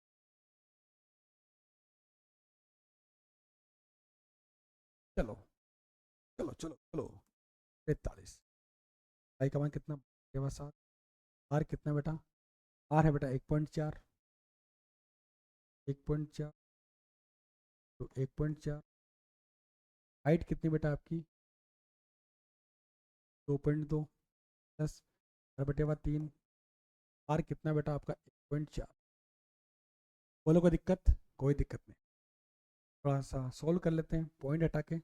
चलो चलो चलो चलो, 45, भाई का मान कितना, 7, आर कितना बेटा, आर है बेटा 1.4, 1.4, तो 1.4, हाइट कितनी बेटा आपकी 2.2 प्लस 4/3, आर कितना बेटा आपका 1.4, बोलो कोई दिक्कत, कोई दिक्कत नहीं, थोड़ा सा सोल्व कर लेते हैं, पॉइंट हटा के,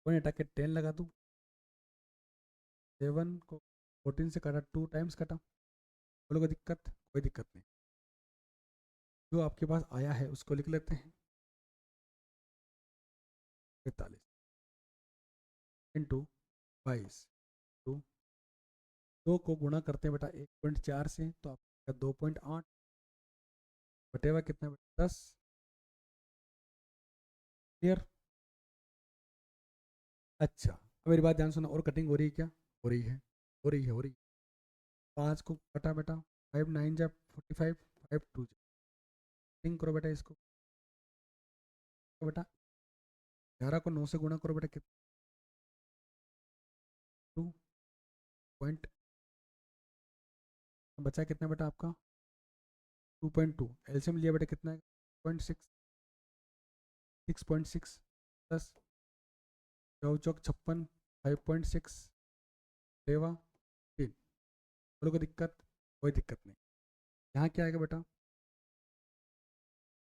पॉइंट हटा के 10 लगा दूँ, 7 को 14 से काटा, 2 टाइम्स काटा, बोलो कोई दिक्कत, कोई दिक्कत नहीं, जो आपके पास आया है उसको लिख लेते हैं, 45 इंटू 22, 2 को गुणा करते हैं बेटा 1.4 से, तो आपका 2.8 बटेवा कितना बेटा 10। क्लियर? अच्छा, अब मेरी बात ध्यान सुनो, और कटिंग हो रही है क्या? हो रही है, हो रही है, हो रही है। 5 को कटा बेटा, 5 9 जा 45, 5 2 कटिंग करो बेटा इसको। तो बेटा 11 को 9 से गुणा करो बेटा, कितना? 2 पॉइंट, बचा कितना बेटा आपका? 2.2। एलसीएम लिया बेटा कितना है? 0.6, 6.6 प्लस चौ चौक 56, 5.6 रेवा 3। बोलो कोई दिक्कत? कोई दिक्कत नहीं। यहाँ क्या आएगा बेटा?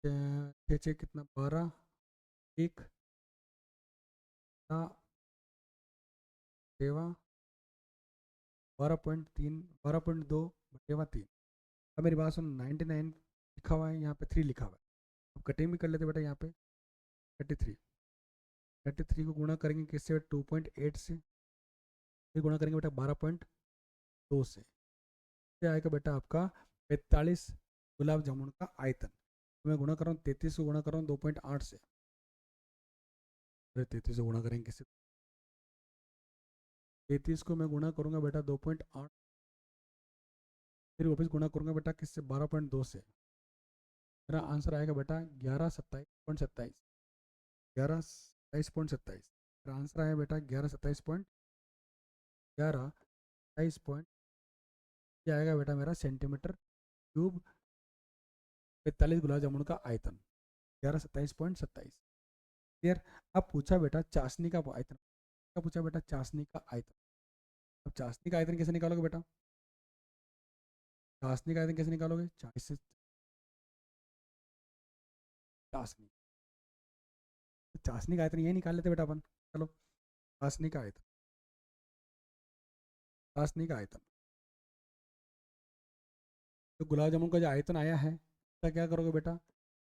6 कितना? 12, 1 रेवा 12.3, 12.2 बटेवा 3। अब मेरी बात सुन, 99 लिखा हुआ है, यहाँ पे 3 लिखा हुआ है। अब कटिंग भी कर लेते बेटा, यहाँ पे 33, 33 को गुणा करेंगे किससे? 2.8 से। फिर गुणा करेंगे बेटा 12.2 से। क्या आएगा बेटा आपका? 45 गुलाब जामुन का आयतन। तो मैं गुणा कर रहा हूँ 33 को गुणा कर रहा हूँ 2.8 से। अरे 33 से गुणा करेंगे किससे? 33 को मैं गुणा करूँगा बेटा 2.8, फिर वापस गुणा करूँगा बेटा किससे? 12.2 से। मेरा आंसर आएगा बेटा 1127.27, 1127.27। मेरा आंसर आया बेटा 1127.11, क्या आएगा बेटा मेरा? Centimetre cube. 45 गुलाब जामुन का आयतन 1127.27। क्लियर? अब पूछा बेटा चाशनी का आयतन, क्या पूछा बेटा? चाशनी का आयतन। अब चाशनी का आयतन कैसे निकालोगे बेटा? चाशनी का आयतन कैसे निकालोगे? 40 से चाशनी, चाशनी का आयतन यही निकाल लेते बेटा अपन। चलो, चाशनी का आयतन, चाशनी का आयतन, तो गुलाब जामुन का जो आयतन आया है उसका क्या करोगे बेटा?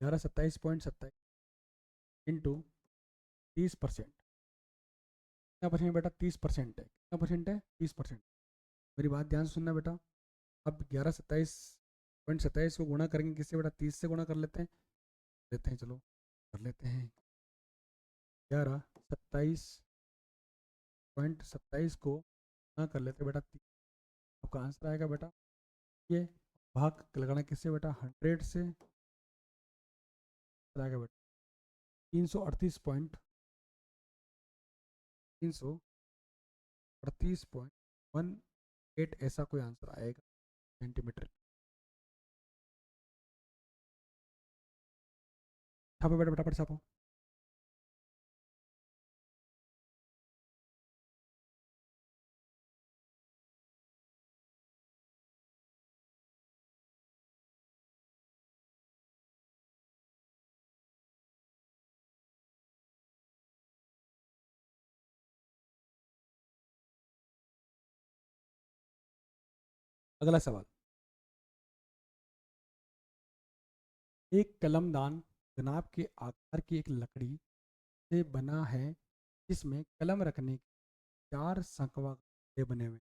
1127.27 इंटू 30%। कितना परसेंट बेटा? 30% है। कितना परसेंट है? 30%। मेरी बात ध्यान से सुनना बेटा। अब 1127.27 को गुणा करेंगे किससे बेटा? 30 से गुणा कर लेते हैं, चलो कर लेते हैं। 1127.27 को गुणा कर लेते हैं बेटा 30। आपका आंसर आएगा बेटा ये, भाग लगाना किससे बेटा? 100 से। आएगा बेटा 338.18, ऐसा कोई आंसर आएगा सेंटीमीटर। छापो बेटा, फटाफट छापो। अगला सवाल, एक कलमदान जनाब के आकार की एक लकड़ी से बना है जिसमें कलम रखने के 4 संकवा गड्ढे बने हुए हैं।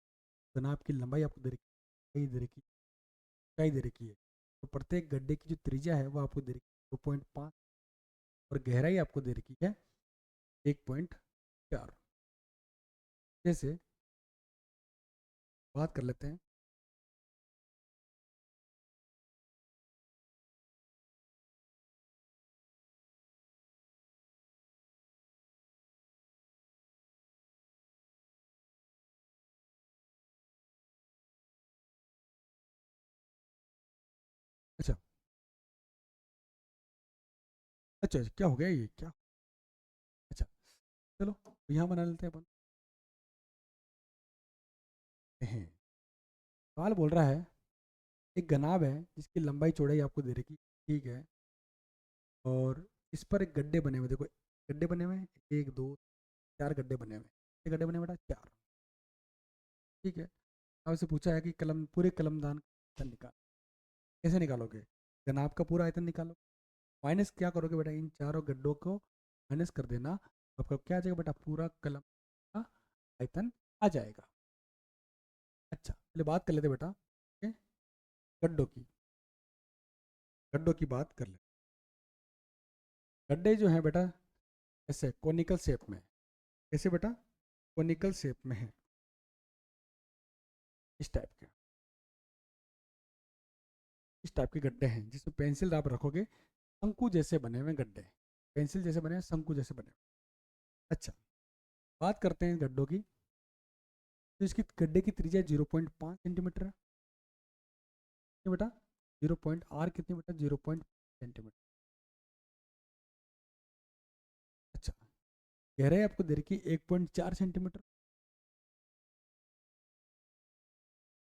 जनाब की लंबाई आपको दे रखी है, दे रखी इकाई दे रखी है। तो प्रत्येक गड्ढे की जो त्रिज्या है वो आपको दे रखी है 2.5, और गहराई आपको दे रखी है 1.4। जैसे बात कर लेते हैं। अच्छा, अच्छा क्या हो गया ये क्या? अच्छा, चलो यहाँ बना लेते हैं अपन। हैं, सवाल बोल रहा है एक गनाब है जिसकी लंबाई चौड़ाई आपको दे रखी, ठीक है, और इस पर एक गड्ढे बने हुए, देखो गड्ढे बने हुए हैं, 1 2 4 गड्ढे बने हुए हैं। कितने गड्ढे बने हुए बेटा? 4। ठीक है। अब से पूछा है कि कलम पूरे कलमदान का आयतन निकाल। कैसे निकालोगे? गनाब का पूरा आयतन निकालो, माइनस क्या करोगे बेटा? इन चारों गड्ढों को माइनस कर देना, आपका क्या आ जाएगा बेटा? पूरा कलम का आयतन आ जाएगा। अच्छा पहले बात कर लेते बेटा, ठीक है, गड्ढों की, गड्ढों की बात कर ले। गड्ढे जो हैं बेटा ऐसे कोनिकल शेप में, कैसे बेटा, कोनिकल शेप में है, इस टाइप के, इस टाइप के गड्ढे हैं जिसमें पेंसिल आप रखोगे, शंकु जैसे बने हुए गड्ढे, पेंसिल जैसे बने हैं, शंकु जैसे बने। अच्छा बात करते हैं गड्ढों की। तो इसकी गड्ढे की त्रिज्या 0.5 सेंटीमीटर है, ये बेटा 0. कितनी बेटा, 0.5 सेंटीमीटर। अच्छा गहराई आपको दे रखी 1.4 सेंटीमीटर,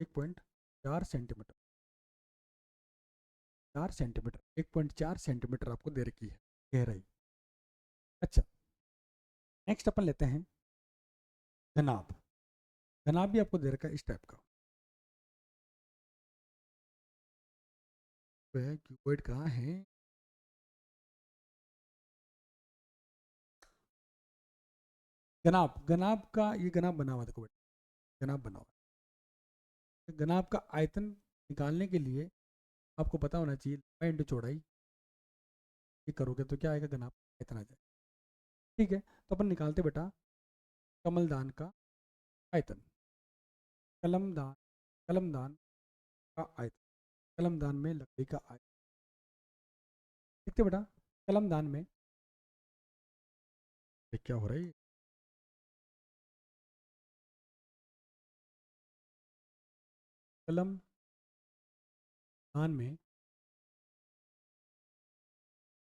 1.4 सेंटीमीटर, 4 सेंटीमीटर, 1.4 सेंटीमीटर आपको दे रखी है गहराई। अच्छा नेक्स्ट अपन लेते हैं घनाभ। घनाभ भी आपको दे रखा है इस टाइप का, तो है क्यूबॉइड कहाँ है, घनाभ, घनाभ का ये घनाभ बना हुआ, देखो बेटा घनाभ बना हुआ है। घनाभ का आयतन निकालने के लिए आपको पता होना चाहिए लंबाई इंटू चौड़ाई, ये करोगे तो क्या आएगा, घनाभ आयतन आ जाएगा। ठीक है, तो अपन निकालते बेटा कमलदान का आयतन, कलमदान, कलमदान का आयतन, कलमदान में लकड़ी का आयतन, देखते बेटा कलमदान में, ये क्या हो रहा है, कलमदान में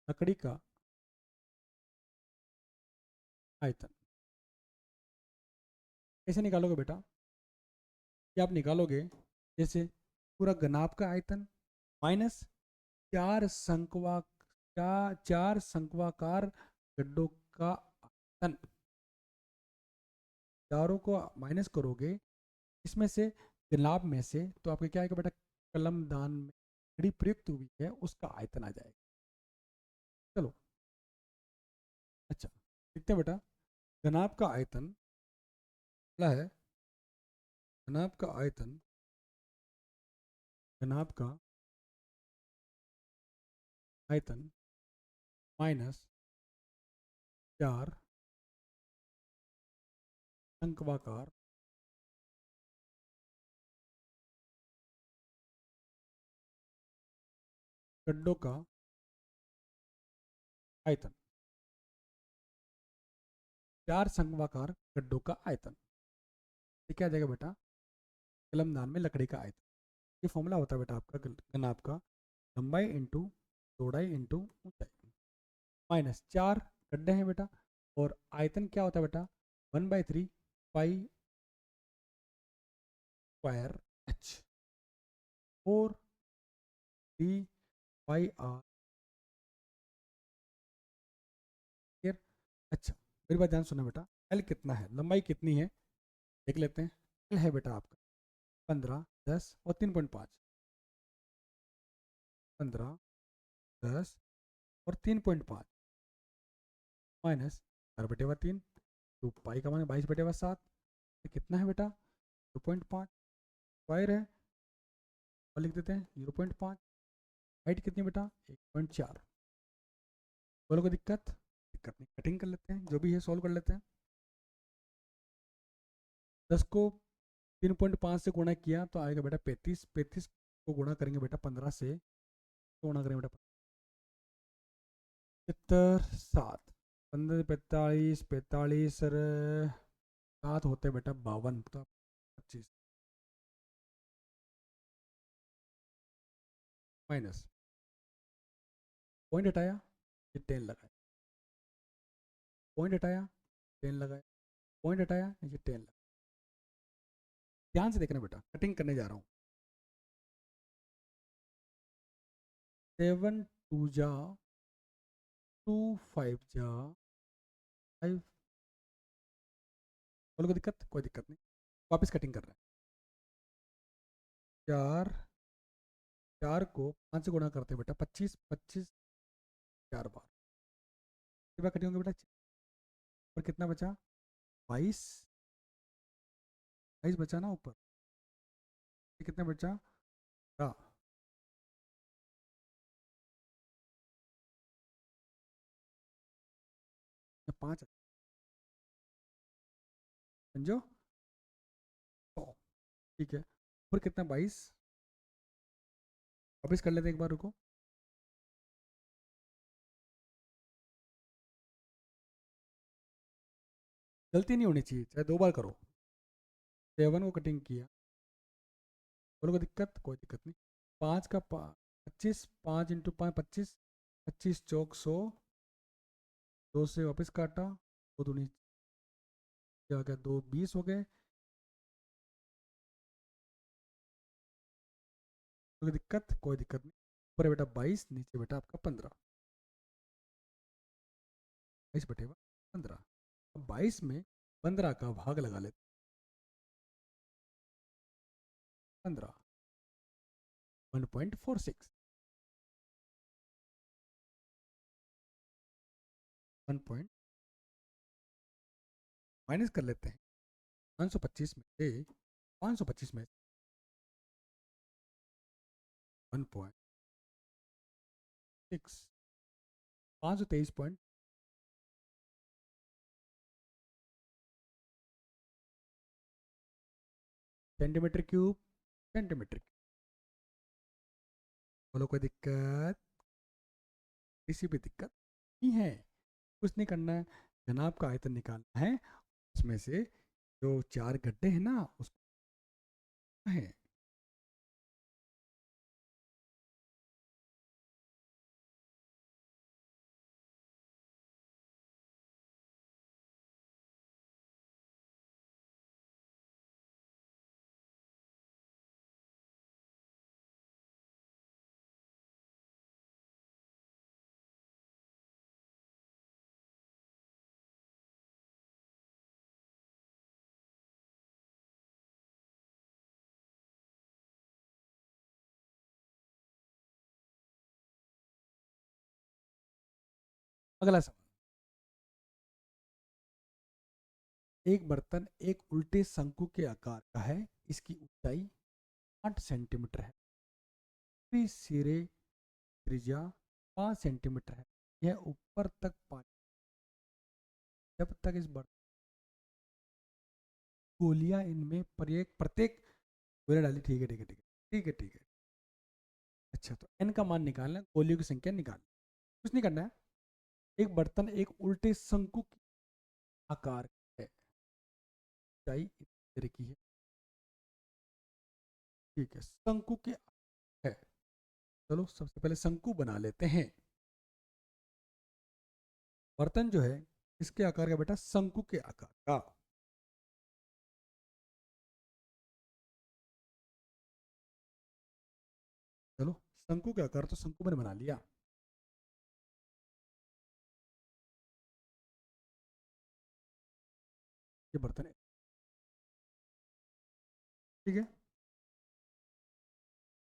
लकड़ी का आयतन कैसे निकालोगे बेटा, ये आप निकालोगे जैसे पूरा घनाभ का आयतन माइनस चार संकवा, चार संकवाकार गड्ढों का आयतन, चारों को माइनस करोगे इसमें से, घनाभ में से, तो आपके क्या आएगा बेटा, कलमदान में लकड़ी प्रयुक्त हुई है उसका आयतन आ जाएगा। चलो अच्छा देखते हैं बेटा, घनाभ का आयतन क्या है, घनाभ का आयतन, घनाभ का आयतन माइनस चार संकवाकार गड्ढों का आयतन, चार संकवाकार गड्ढों का आयतन, ये क्या आ जाएगा बेटा, कलमदान में लकड़ी का आयतन। ये फॉर्मूला होता है बेटा आपका घनाभ का, लंबाई इंटू चौड़ाई इंटू ऊंचाई, माइनस चार गड्ढे हैं बेटा, और आयतन क्या होता है बेटा, 1/3 pi square H, 4 3 pi R. Clear. अच्छा मेरी बात ध्यान सुना बेटा, एल कितना है, लंबाई कितनी है देख लेते हैं। एल है बेटा आपका 15, 10 और 3.5, 15, 10 और 3.5, माइनस 4/3, 2 पाई का मान 22/7, कितना है बेटा 2.5, स्क्वायर है, और लिख देते हैं 0.5, हाइट कितनी बेटा 1.4। बोलो कोई दिक्कत, दिक्कत नहीं, कटिंग कर लेते हैं, जो भी है सॉल्व कर लेते हैं। 10 को 3.5 से गुणा किया तो आएगा बेटा 35, 35 को गुणा करेंगे बेटा 15 से, तो गुणा करेंगे बेटा 75, 7, 15, 45, 45 सर, 7 होते बेटा 52, तो 25 माइनस, पॉइंट हटाया, ये 10 लगाया, पॉइंट हटाया 10 लगाया, पॉइंट हटाया ये 10 लगाया। ध्यान से देखना बेटा, कटिंग करने जा रहा हूँ। 7 2 जा 2 5 जा 5, बोलो कोई दिक्कत, कोई दिक्कत नहीं, वापस कटिंग कर रहे हैं। चार, चार को 5 से गुणा करते हैं बेटा 25, 25 4 बार, कितनी बार कटिंग होंगे बेटा, और कितना बचा 22, 22 बचा ना ऊपर, कितना बचा? 5, समझो। तो ठीक है, और कितना? 22। वापस कर लेते हैं एक बार, रुको। गलती नहीं होनी चाहिए, चाहे 2 बार करो। 7 को कटिंग किया, बोलो कोई दिक्कत? कोई दिक्कत नहीं। 5 का 25, 5 × 5 25, 25 × 4 100, 2 से वापस काटा, 2 दूनी क्या हो गया, 2 20 हो गए। कोई दिक्कत? कोई दिक्कत नहीं। ऊपर है बेटा 22, नीचे बेटा आपका 15। 22/15। अब 22 में 15 का भाग लगा लेते। 15, 1.46। 1 पॉइंट माइनस कर लेते हैं। 525 में से 525 में 1.6, 523 point centimetre cube. Centimetre cube. बोलो कोई दिक्कत? किसी भी दिक्कत नहीं है। कुछ नहीं करना है, जनाब का आयतन निकालना है। उसमें से जो 4 गड्ढे हैं ना, उसको है। अगला सवाल। एक बर्तन एक उल्टे शंकु के आकार का है। इसकी ऊंचाई 8 सेंटीमीटर है। इसकी सिरे त्रिज्या 5 सेंटीमीटर है। यह ऊपर तक पानी, जब तक इस बर्तन गोलियां इनमें प्रत्येक प्रत्येक गोलियां डाली। ठीक है, ठीक है, ठीक है, ठीक है, ठीक है। अच्छा, तो एन का मान निकालना है, गोलियों की संख्या निकालना। कुछ नहीं करना है। एक बर्तन एक उल्टे शंकु के आकार का है। ऊंचाई इस तरह की है। ठीक है, शंकु के है। चलो सबसे पहले शंकु बना लेते हैं। बर्तन जो है इसके आकार का बेटा, शंकु के आकार का। चलो, शंकु के आकार तो शंकु मैंने बना लिया। ये बर्तन है, ठीक है।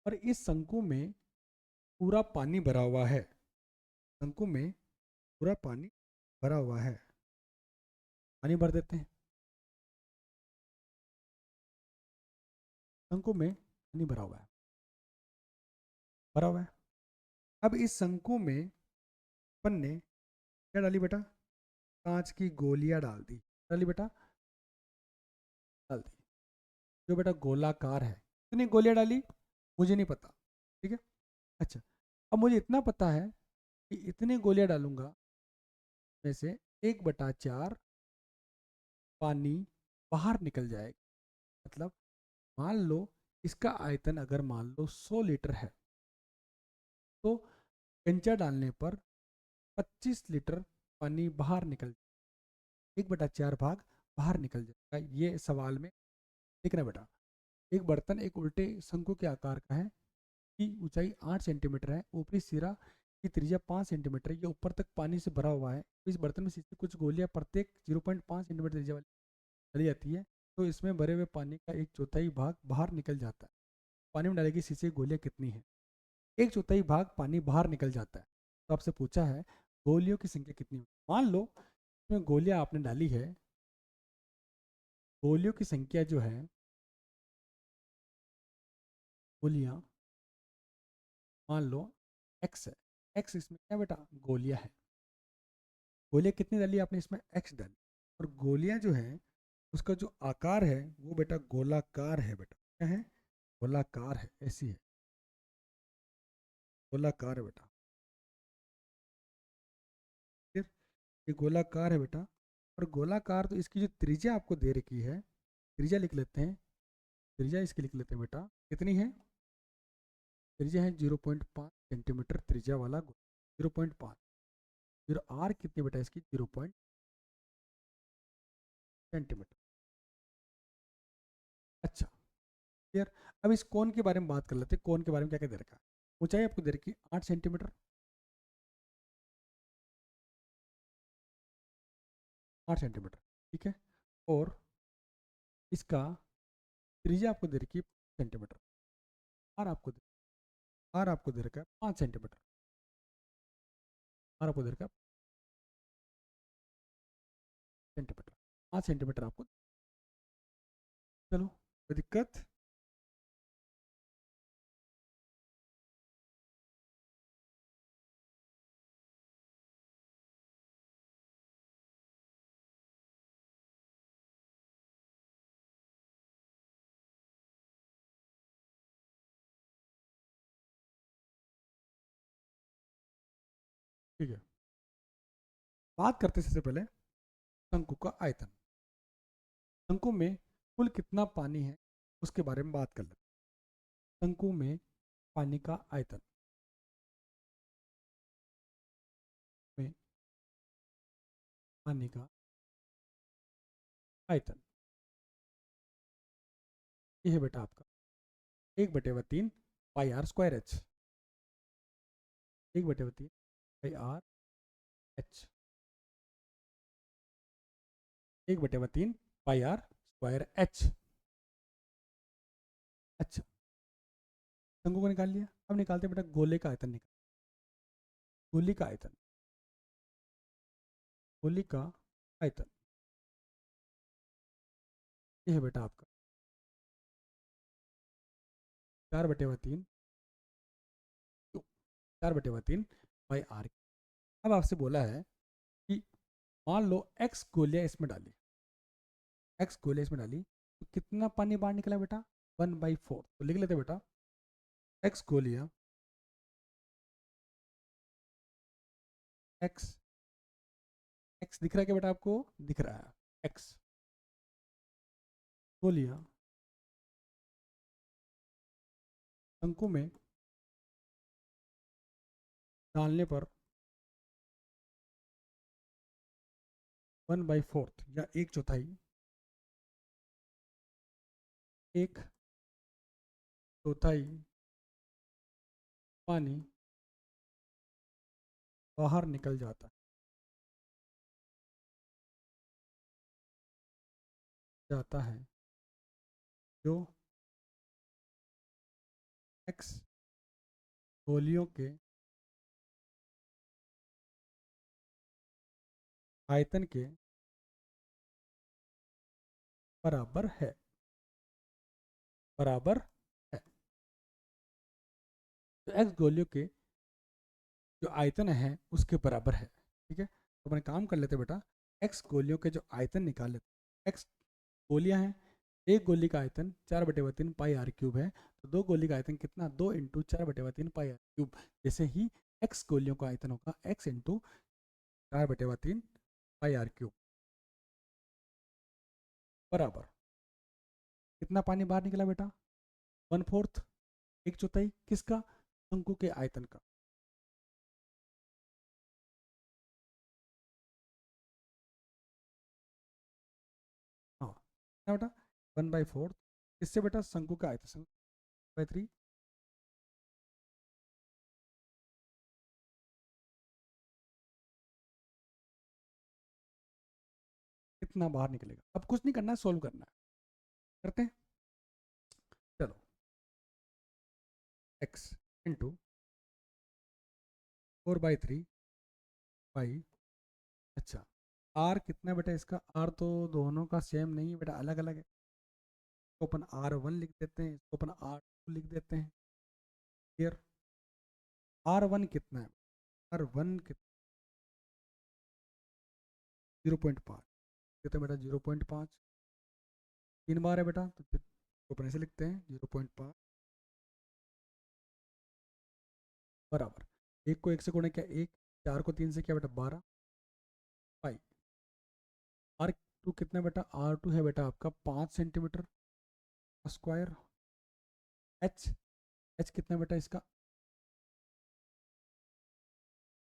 और इस शंकु में पूरा पानी भरा हुआ है। शंकु में पूरा पानी भरा हुआ है। पानी भर देते हैं। शंकु में पानी भरा हुआ है, भरा हुआ है। अब इस शंकु में अपन ने क्या डाली बेटा? कांच की गोलियां डाल दी। डाली बेटा? डाल दी। जो बेटा गोलाकार है। कितनी गोलियां डाली मुझे नहीं पता, ठीक है। अच्छा, अब मुझे इतना पता है कि इतनी गोलियां डालूंगा में से 1/4 पानी बाहर निकल जाएगा। मतलब मान लो इसका आयतन अगर मान लो 100 लीटर है, तो कंचा डालने पर 25 लीटर पानी बाहर निकल, 1/4 भाग बाहर निकल जाएगा। ये सवाल में लिखना बेटा। एक बर्तन एक उल्टे शंकु के आकार का है। की ऊंचाई 8 सेंटीमीटर है। ऊपरी सिरा की त्रिज्या 5 सेंटीमीटर है। ये ऊपर तक पानी से भरा हुआ है। इस बर्तन में से कुछ गोलियां प्रत्येक 0.5 सेंटीमीटर त्रिज्या वाली डाली जाती है, तो इसमें भरे हुए पानी का 1/4 भाग बाहर निकल जाता है। पानी में डाली गई शीशे की गोलियां कितनी है? 1/4 भाग पानी बाहर निकल जाता है। तो आपसे पूछा है गोलियों की संख्या कितनी होगी। मान लो इसमें गोलियां आपने डाली है, गोलियों की संख्या जो है गोलियां, मान लो एक्स है, एक्स इसमें क्या बेटा गोलियां है, गोलियां कितनी डाली आपने इसमें एक्स डाली, और गोलियां जो है उसका जो आकार है वो बेटा गोलाकार है, बेटा क्या है गोलाकार है, ऐसी है गोलाकार है बेटा, फिर ये गोलाकार है बेटा, और गोलाकार तो इसकी जो त्रिज्या आपको दे रखी है, त्रिज्या लिख लेते हैं, त्रिज्या इसकी लिख लेते हैं बेटा, कितनी है त्रिज्या है 0.5 सेंटीमीटर त्रिज्या वाला 0.5, फिर आर कितनी बेटा इसकी 0.सेंटीमीटर। अच्छा क्लियर। अब इस कोण के बारे में बात कर लेते हैं, कोण के बारे में क्या क्या दे रखा है, ऊंचाई आपको दे रखी 8 सेंटीमीटर, 8 सेंटीमीटर, ठीक है, और इसका त्रिज्या आपको दे रखी है 5 सेंटीमीटर, आर आपको आर आपको दे रखा है 5 सेंटीमीटर, आर आपको दे रखा है सेंटीमीटर, 5 सेंटीमीटर आपको, चलो कोई दिक्कत। ठीक है, बात करते हैं सबसे पहले शंकु का आयतन, शंकु में कुल कितना पानी है उसके बारे में बात कर लेते हैं, शंकु में पानी का आयतन, में पानी का आयतन, ये है बेटा आपका 1/3 pi R square H, 1/3 pi R H, 1/3 pi R square H. अच्छा शंकु को निकाल लिया, अब निकालते हैं बेटा गोले का आयतन, निकाल गोली का आयतन, गोली का आयतन, ये है बेटा आपका 4/3, 4/3 पाई आर। अब आपसे बोला है कि मान लो एक्स गोलियां इसमें डाली, एक्स गोलियां इसमें डाली तो कितना पानी बाहर निकला बेटा 1/4, तो लिख लेते बेटा एक्स गोलियां, एक्स, एक्स दिख रहा है क्या बेटा आपको, दिख रहा है एक्स गोलियां शंकु में डालने पर 1/4 या 1/4, 1/4 पानी बाहर निकल जाता है, जाता है, जो एक्स गोलियों के आयतन के बराबर है, बराबर है, तो एक्स गोलियों के जो आयतन है उसके बराबर है, ठीक है, तो अपने काम कर लेते बेटा, एक्स गोलियों के जो आयतन निकाल लेते, एक्स गोलियां हैं, एक गोली का आयतन 4/3 पाई आर क्यूब है, तो दो गोली का आयतन कितना 2 × 4/3 पाई आर क्यूब, जैसे ही एक्स गोलियों का आयतन होगा X into 4/3 pi R cube बराबर, कितना पानी बाहर निकला बेटा 1/4, 1/4 किसका शंकु के आयतन का, हाँ क्या बेटा 1/4, इससे बेटा शंकु का आयतन 3 कितना बाहर निकलेगा, अब कुछ नहीं करना है, सोल्व करना है, करते हैं, चलो x इंटू 4/3 पाई, अच्छा r कितना बेटा इसका, r तो दोनों का सेम नहीं है बेटा, अलग अलग है, इसको अपन r1 लिख देते हैं, इसको अपन r लिख देते हैं। क्लियर। R1 कितना है? R1 कितना? 0.5 कितना बेटा? 0.5 3 बार है बेटा, तो फिर अपन ऐसे लिखते हैं 0.5 बराबर 1 को 1 से गुणा किया 1, 4 को 3 से किया बेटा 12 पाई। R2 कितना बेटा? R2 है बेटा आपका 5 सेंटीमीटर स्क्वायर। H H कितना बेटा इसका?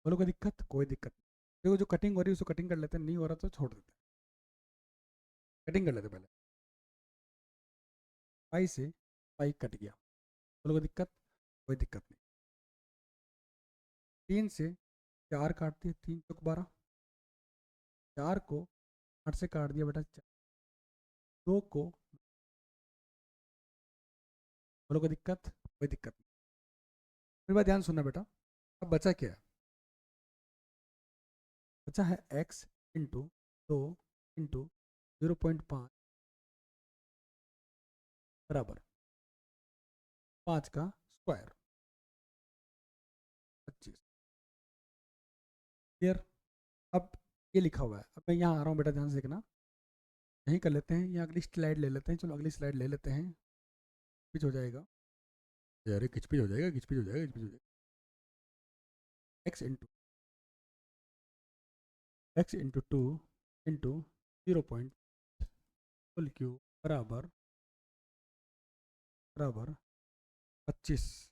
बोलो कोई दिक्कत? कोई दिक्कत नहीं। देखो जो कटिंग हो रही है उसको कटिंग कर लेते हैं, नहीं हो रहा तो छोड़ देते हैं। कटिंग कर लेते हैं पहले। पाई से पाई कट गया। बोलो कोई दिक्कत? कोई दिक्कत नहीं। 3 से 4 काट दिए, 3 चौक 12। 4 को 8 से काट दिया बेटा 2 को। बोलो कोई दिक्कत? कोई दिक्कत नहीं। मेरी बात ध्यान सुनना बेटा। अब बचा क्या है? बचा है x इंटू 2 इंटू 0.5 बराबर 5 का स्क्वायर 25। क्लियर। अब ये लिखा हुआ है, अब मैं यहाँ आ रहा हूँ बेटा, ध्यान से देखना। यहीं कर लेते हैं, या अगली स्लाइड ले लेते हैं। चलो अगली स्लाइड ले लेते हैं। किच हो जाएगा, अरे किचपिच हो जाएगा, किचपिच हो जाएगा, किचपिच हो जाएगा। X into 2 into 0. Full cube बराबर बराबर 25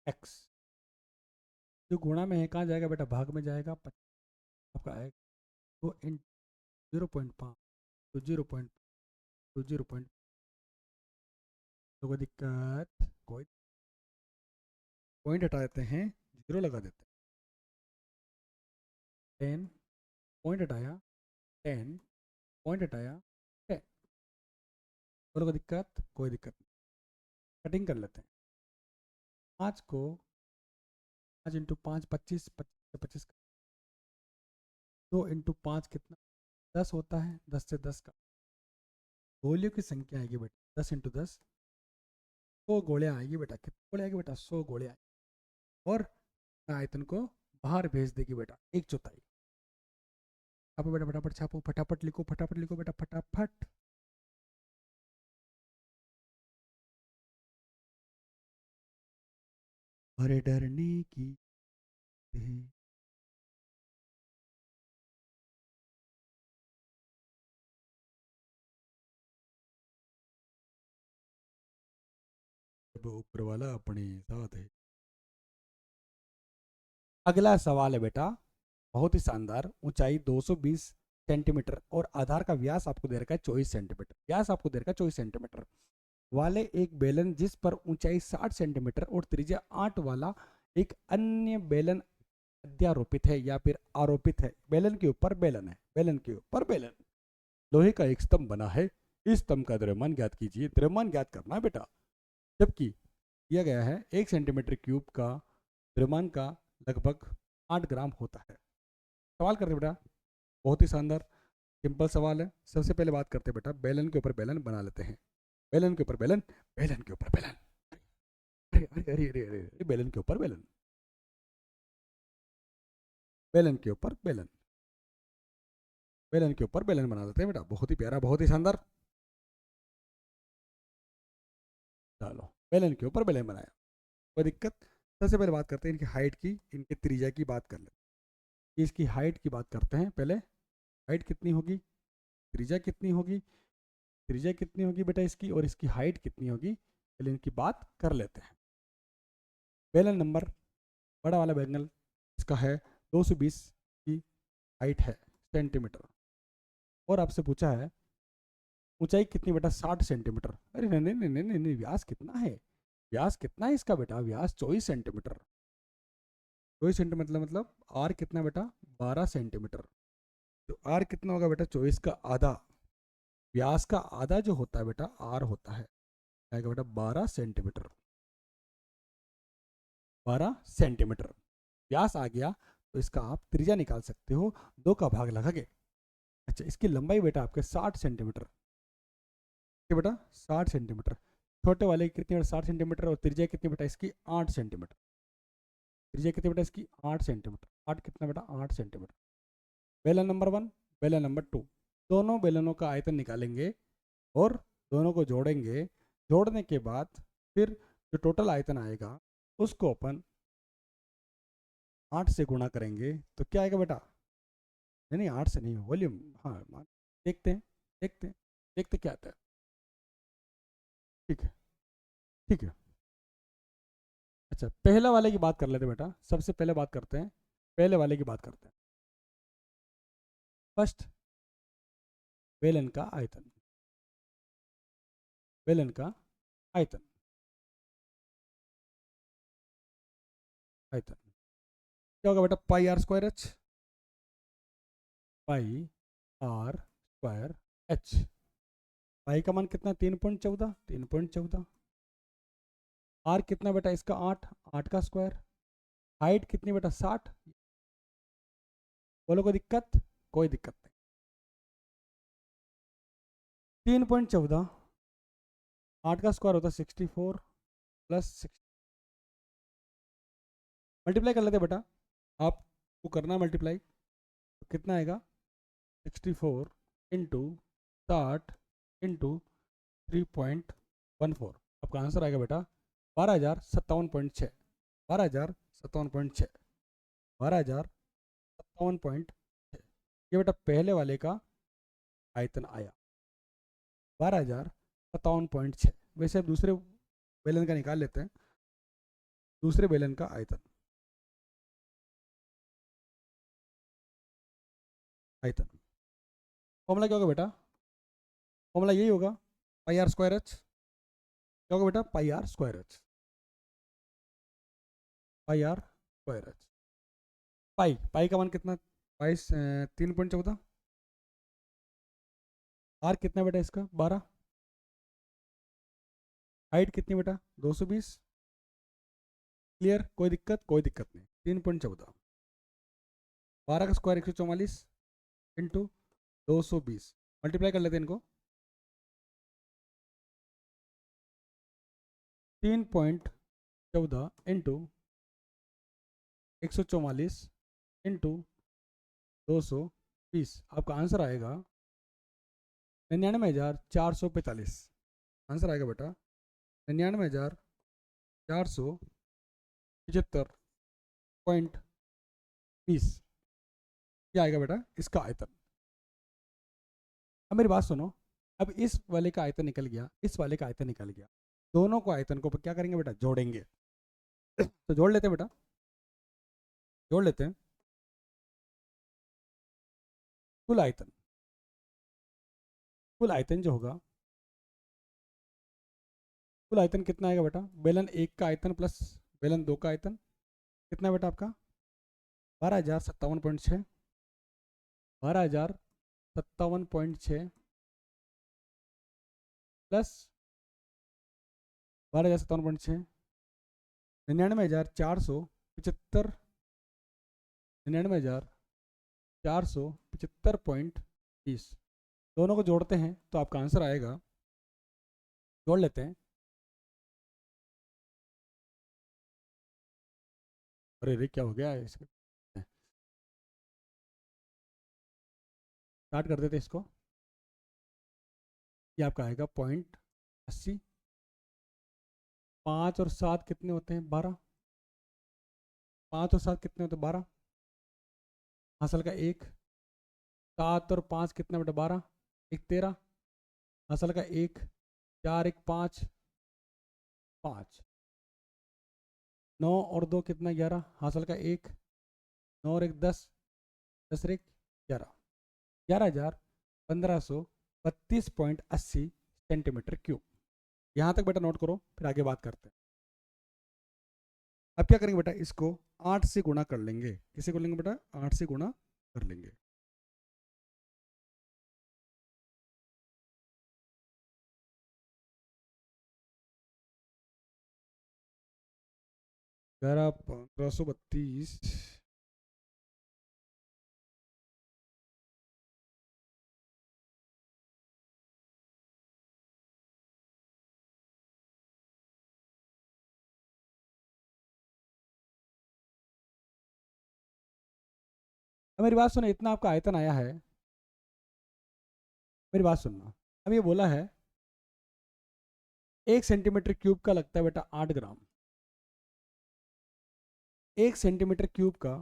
एक्स। जो गुणा में है कहाँ जाएगा बेटा? भाग में जाएगा। आपका एक्स तो इन 0.5 तो 0.2 तो कोई दिक्कत? कोई पॉइंट हटा देते हैं, 0 लगा देते हैं। 10 पॉइंट हटाया, 10 पॉइंट हटाया 10। बोलो कोई दिक्कत? कोई दिक्कत नहीं। कटिंग कर लेते हैं। 5 को 5 इंटू 5 25, 25 2 इंटू 5 कितना? 10 होता है। 10 से 10 का गोलियों की संख्या आएगी बेटा 10 इंटू 10, 100 गोलियाँ आएगी बेटा। कितनी गोलियाँ आएगी बेटा? 100 गोलियाँ आएगी। और आयतन को बाहर भेज देगी बेटा 1/4। छापो बेटा, फटाफट छापो, फटाफट लिखो, फटाफट लिखो बेटा, फटाफट। अरे डरने की ऊपर वाला अपने साथ है। अगला सवाल है बेटा, बहुत ही शानदार। ऊंचाई 220 सेंटीमीटर और आधार का व्यास आपको दे रखा है 24 सेंटीमीटर। व्यास आपको दे रखा है 24 सेंटीमीटर वाले एक बेलन जिस पर ऊंचाई 60 सेंटीमीटर और त्रिज्या 8 वाला एक अन्य बेलन अध्यारोपित है या फिर आरोपित है। बेलन के ऊपर बेलन है, बेलन के ऊपर बेलन। लोहे का एक स्तंभ बना है, इस स्तंभ का द्रव्यमान ज्ञात कीजिए। द्रव्यमान ज्ञात करना है बेटा, जबकि दिया गया है 1 सेंटीमीटर क्यूब का द्रव्यमान का लगभग 8 ग्राम होता है। सवाल करते बेटा, बहुत ही शानदार सिंपल सवाल है। सबसे पहले बात करते बेटा, बेलन के ऊपर बेलन बना लेते हैं। बेलन के ऊपर बेलन, बेलन के ऊपर बेलन, अरे अरे अरे अरे अरे अरे, बेलन के ऊपर बेलन, बेलन के ऊपर बेलन, बेलन के ऊपर बेलन बना लेते हैं बेटा। बहुत ही प्यारा, बहुत ही शानदार। चलो बेलन के ऊपर बेलन बनाया, कोई दिक्कत? सबसे पहले बात करते हैं इनकी हाइट की, इनके त्रिज्या की बात कर लेते हैं। इसकी हाइट की बात करते हैं पहले। हाइट कितनी होगी, त्रिज्या कितनी होगी? त्रिज्या कितनी होगी बेटा इसकी, और इसकी हाइट कितनी होगी? पहले इनकी बात कर लेते हैं। बेलन नंबर बड़ा वाला बेलन इसका है 220 की हाइट है सेंटीमीटर, और आपसे पूछा है ऊंचाई कितनी बेटा? 60 सेंटीमीटर। अरे नहीं नहीं नहीं नहीं नहीं, नहीं, व्यास कितना है? व्यास कितना है इसका बेटा? व्यास 24 सेंटीमीटर। 24 सेंटीमीटर मतलब आर कितना बेटा? 12 सेंटीमीटर। तो आर कितना होगा बेटा? 24 का आधा। व्यास का आधा जो होता है बेटा आर होता है, आएगा बेटा 12 सेंटीमीटर। 12 सेंटीमीटर व्यास आ गया, तो इसका आप त्रिज्या निकाल सकते हो, 2 का भाग लगा के। अच्छा, इसकी लंबाई बेटा आपके 60 सेंटीमीटर। बेटा 60 सेंटीमीटर। छोटे वाले की कितनी बेटा 60 सेंटीमीटर, और त्रिज्या कितनी बेटा इसकी 8 सेंटीमीटर। त्रिज्या कितनी बेटा इसकी 8 सेंटीमीटर। 8 कितना बेटा 8 सेंटीमीटर। बेलन नंबर 1, बेलन नंबर 2, दोनों बेलनों का आयतन निकालेंगे और दोनों को जोड़ेंगे। जोड़ने के बाद फिर जो टोटल आयतन आएगा उसको अपन 8 से गुणा करेंगे तो क्या आएगा बेटा। नहीं नहीं 8 से नहीं, वॉल्यूम। हाँ देखते हैं, देखते हैं, देखते क्या आता है। ठीक है, ठीक है। अच्छा पहला वाले की बात कर लेते हैं बेटा, सबसे पहले बात करते हैं, पहले वाले की बात करते हैं। फर्स्ट, बेलन का आयतन, बेलन का आयतन, आयतन क्या होगा बेटा, pi R square H, pi R square H. Pi का मान कितना 3.14, 3.14। आर कितना बेटा इसका 8, 8 का स्क्वायर। हाइट कितनी बेटा 60। बोलो कोई दिक्कत, कोई दिक्कत नहीं। 3.14, 8 का स्क्वायर होता है 64 प्लस 6, मल्टीप्लाई कर लेते बेटा, आपको करना मल्टीप्लाई, तो कितना आएगा 64 इंटू 60 इंटू 3.14। आपका आंसर आएगा बेटा 12,057.6, 12,057.6, 12,057.6। ये बेटा पहले वाले का आयतन आया 12,057.6। वैसे अब दूसरे बेलन का निकाल लेते हैं, दूसरे बेलन का आयतन, आयतन फॉर्मूला क्या होगा बेटा, फॉर्मूला यही होगा पाई आर स्क्वायर एच। क्या होगा बेटा pi R square H, pi R square H. Pi, pi का मान कितना, 3.14। आर कितना बेटा इसका 12। हाइट कितनी बेटा 220। क्लियर, कोई दिक्कत, कोई दिक्कत नहीं। 3.14, 12 का स्क्वायर 144 इंटू 220, मल्टीप्लाई कर लेते हैं इनको। 3.14 इंटू 144 इंटू 220, आपका आंसर आएगा 99,445। आंसर आएगा बेटा 99,475.20। क्या आएगा बेटा इसका आयतन। अब मेरी बात सुनो, अब इस वाले का आयतन निकल गया, इस वाले का आयतन निकल गया, दोनों को आयतन को क्या करेंगे बेटा जोड़ेंगे। तो जोड़ लेते हैं बेटा, जोड़ लेते हैं। कुल आयतन, कुल आयतन जो होगा, कुल आयतन कितना आएगा बेटा, बेलन 1 का आयतन प्लस बेलन 2 का आयतन कितना बेटा आपका 12,057.6, 12,057.6 प्लस 12,057.6, 99,475, 99,475.20। दोनों को जोड़ते हैं तो आपका आंसर आएगा, जोड़ लेते हैं। अरे रे क्या हो गया है इसका, स्टार्ट कर देते इसको। ये आपका आएगा 0.80। 5 और 7 कितने होते हैं 12, 5 और 7 कितने होते हैं 12, हासिल का 1। 7 और 5 कितना बेटा 12, 1 13, हासिल का 1। 4 1 5, 5। 9 और 2 कितना 11, हासिल का 1। 9 और 1 10, 10 और 1 11, 11,1532.80 सेंटीमीटर क्यूब। यहाँ तक बेटा नोट करो, फिर आगे बात करते हैं। अब क्या करेंगे बेटा, इसको 8 से गुणा कर लेंगे। किसे कर लेंगे बेटा 8 से गुणा कर लेंगे। 11,1532 अब मेरी बात सुनो, इतना आपका आयतन आया है, मेरी बात सुनना। अब ये बोला है 1 सेंटीमीटर क्यूब का लगता है बेटा 8 ग्राम। 1 सेंटीमीटर क्यूब का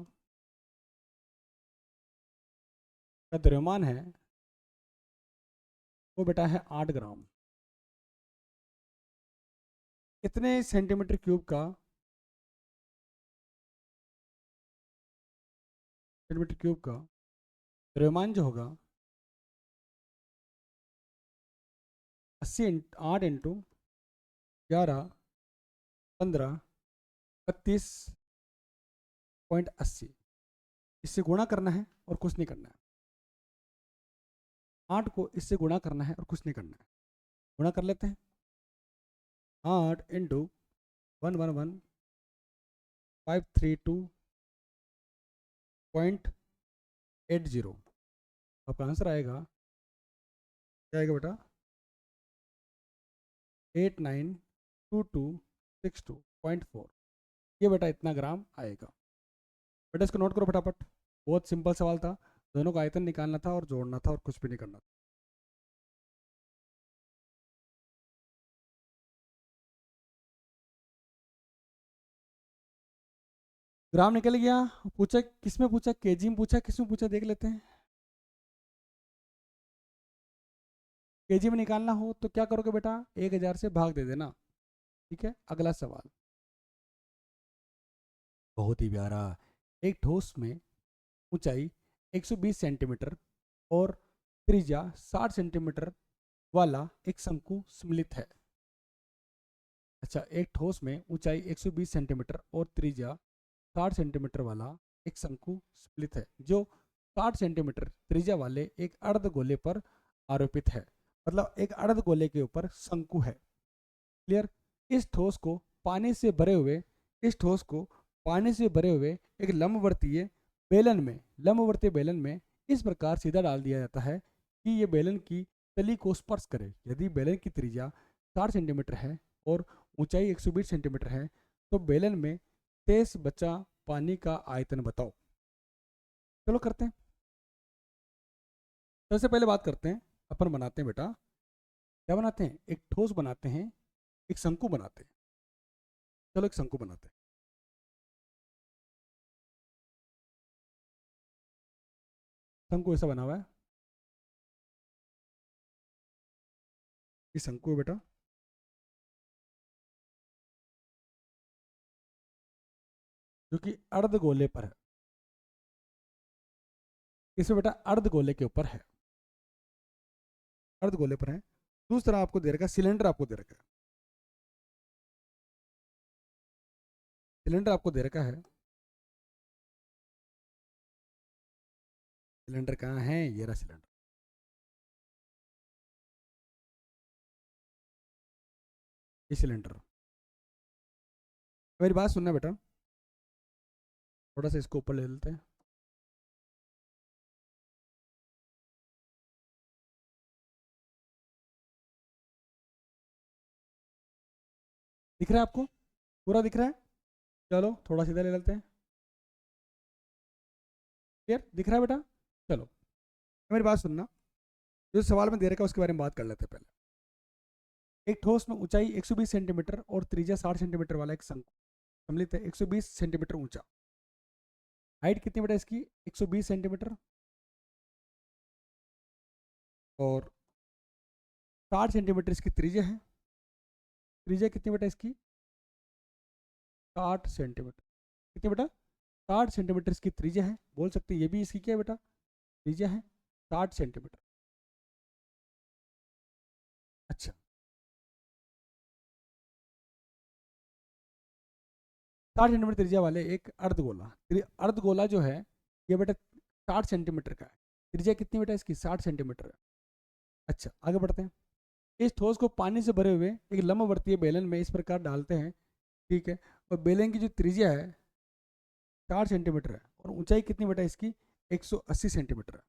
द्रव्यमान है वो बेटा है 8 ग्राम। कितने सेंटीमीटर क्यूब का द्रव्यमान जो होगा 80 8 × 11 15 32.80, इससे गुणा करना है और कुछ नहीं करना है। 8 को इससे गुणा करना है और कुछ नहीं करना है। गुणा कर लेते हैं। 8 इंटू 111,532.80, आपका आंसर आएगा, क्या आएगा बेटा? 892262.4। ये बेटा इतना ग्राम आएगा। बेटा इसको नोट करो फटाफट। बहुत सिंपल सवाल था, दोनों का आयतन निकालना था और जोड़ना था और कुछ भी नहीं करना था। ग्राम निकल गया। पूछा किसमें, पूछा केजी में पूछा, किसमें पूछा देख लेते हैं। केजी में निकालना हो तो क्या करोगे बेटा, 1000 से भाग दे देना। ठीक है, अगला सवाल बहुत ही प्यारा। एक ठोस में ऊंचाई 120 सेंटीमीटर और त्रिज्या 60 सेंटीमीटर वाला एक शंकु सम्मिलित है। अच्छा, एक ठोस में ऊंचाई 120 सेंटीमीटर और त्रिज्या 60 सेंटीमीटर वाला एक शंकु सम्मिलित है, जो 60 सेंटीमीटर त्रिज्या वाले एक अर्धगोले पर आरोपित है। मतलब एक अर्धगोले के ऊपर शंकु है। क्लियर? इस ठोस को पानी से भरे हुए इस ठोस को पानी से भरे हुए एक लंबवर्तीय बेलन में इस प्रकार सीधा डाल दिया जाता है कि ये बेलन की तली को स्पर्श करे। यदि बेलन की त्रिज्या 60 सेंटीमीटर है और ऊंचाई 120 सेंटीमीटर है तो बेलन में शेष बचा पानी का आयतन बताओ। चलो करते हैं। सबसे पहले बात करते हैं, अपन बनाते हैं बेटा, क्या बनाते हैं, एक ठोस बनाते हैं, एक शंकु बनाते हैं। चलो एक शंकु बनाते हैं। शंकु ऐसा बना हुआ है, ये शंकु है बेटा। जो कि अर्धगोले पर है। इसे बेटा अर्धगोले के ऊपर है, अर्धगोले पर है। दूसरा आपको दे रखा है सिलेंडर, आपको दे रखा है सिलेंडर आपको दे रखा है। सिलेंडर कहाँ है, ये रहा सिलेंडर। ये सिलेंडर, मेरी बात सुनना बेटा, थोड़ा सा इसको ऊपर ले लेते हैं। दिख रहा है आपको, पूरा दिख रहा है? चलो थोड़ा सीधा ले लेते हैं। क्लियर दिख रहा है बेटा? चलो मेरी बात सुनना, जो सवाल में दे रखा है उसके बारे में बात कर लेते हैं पहले। एक ठोस में ऊंचाई 120 सेंटीमीटर और त्रिज्या 60 सेंटीमीटर वाला एक शंकु सम्मिलित है। 120 सेंटीमीटर ऊंचा, हाइट कितनी बेटा इसकी, 120 सेंटीमीटर, और 60 सेंटीमीटर इसकी त्रिज्या है। त्रिज्या कितनी बेटा इसकी, 60 सेंटीमीटर। कितनी बेटा, 60 सेंटीमीटर इसकी त्रिज्या है। बोल सकते हैं ये भी इसकी क्या है बेटा, त्रिज्या है 60 सेंटीमीटर। अच्छा, 60 सेंटीमीटर त्रिज्या वाले एक अर्धगोला, अर्धगोला जो है ये बेटा 60 सेंटीमीटर का है। त्रिज्या कितनी बेटा इसकी, 60 सेंटीमीटर है। अच्छा आगे बढ़ते हैं। इस ठोस को पानी से भरे हुए एक लंबवर्तीय बेलन में इस प्रकार डालते हैं। ठीक है, और बेलन की जो त्रिज्या है 60 सेंटीमीटर है और ऊंचाई कितनी बेटा इसकी, 180 सेंटीमीटर है।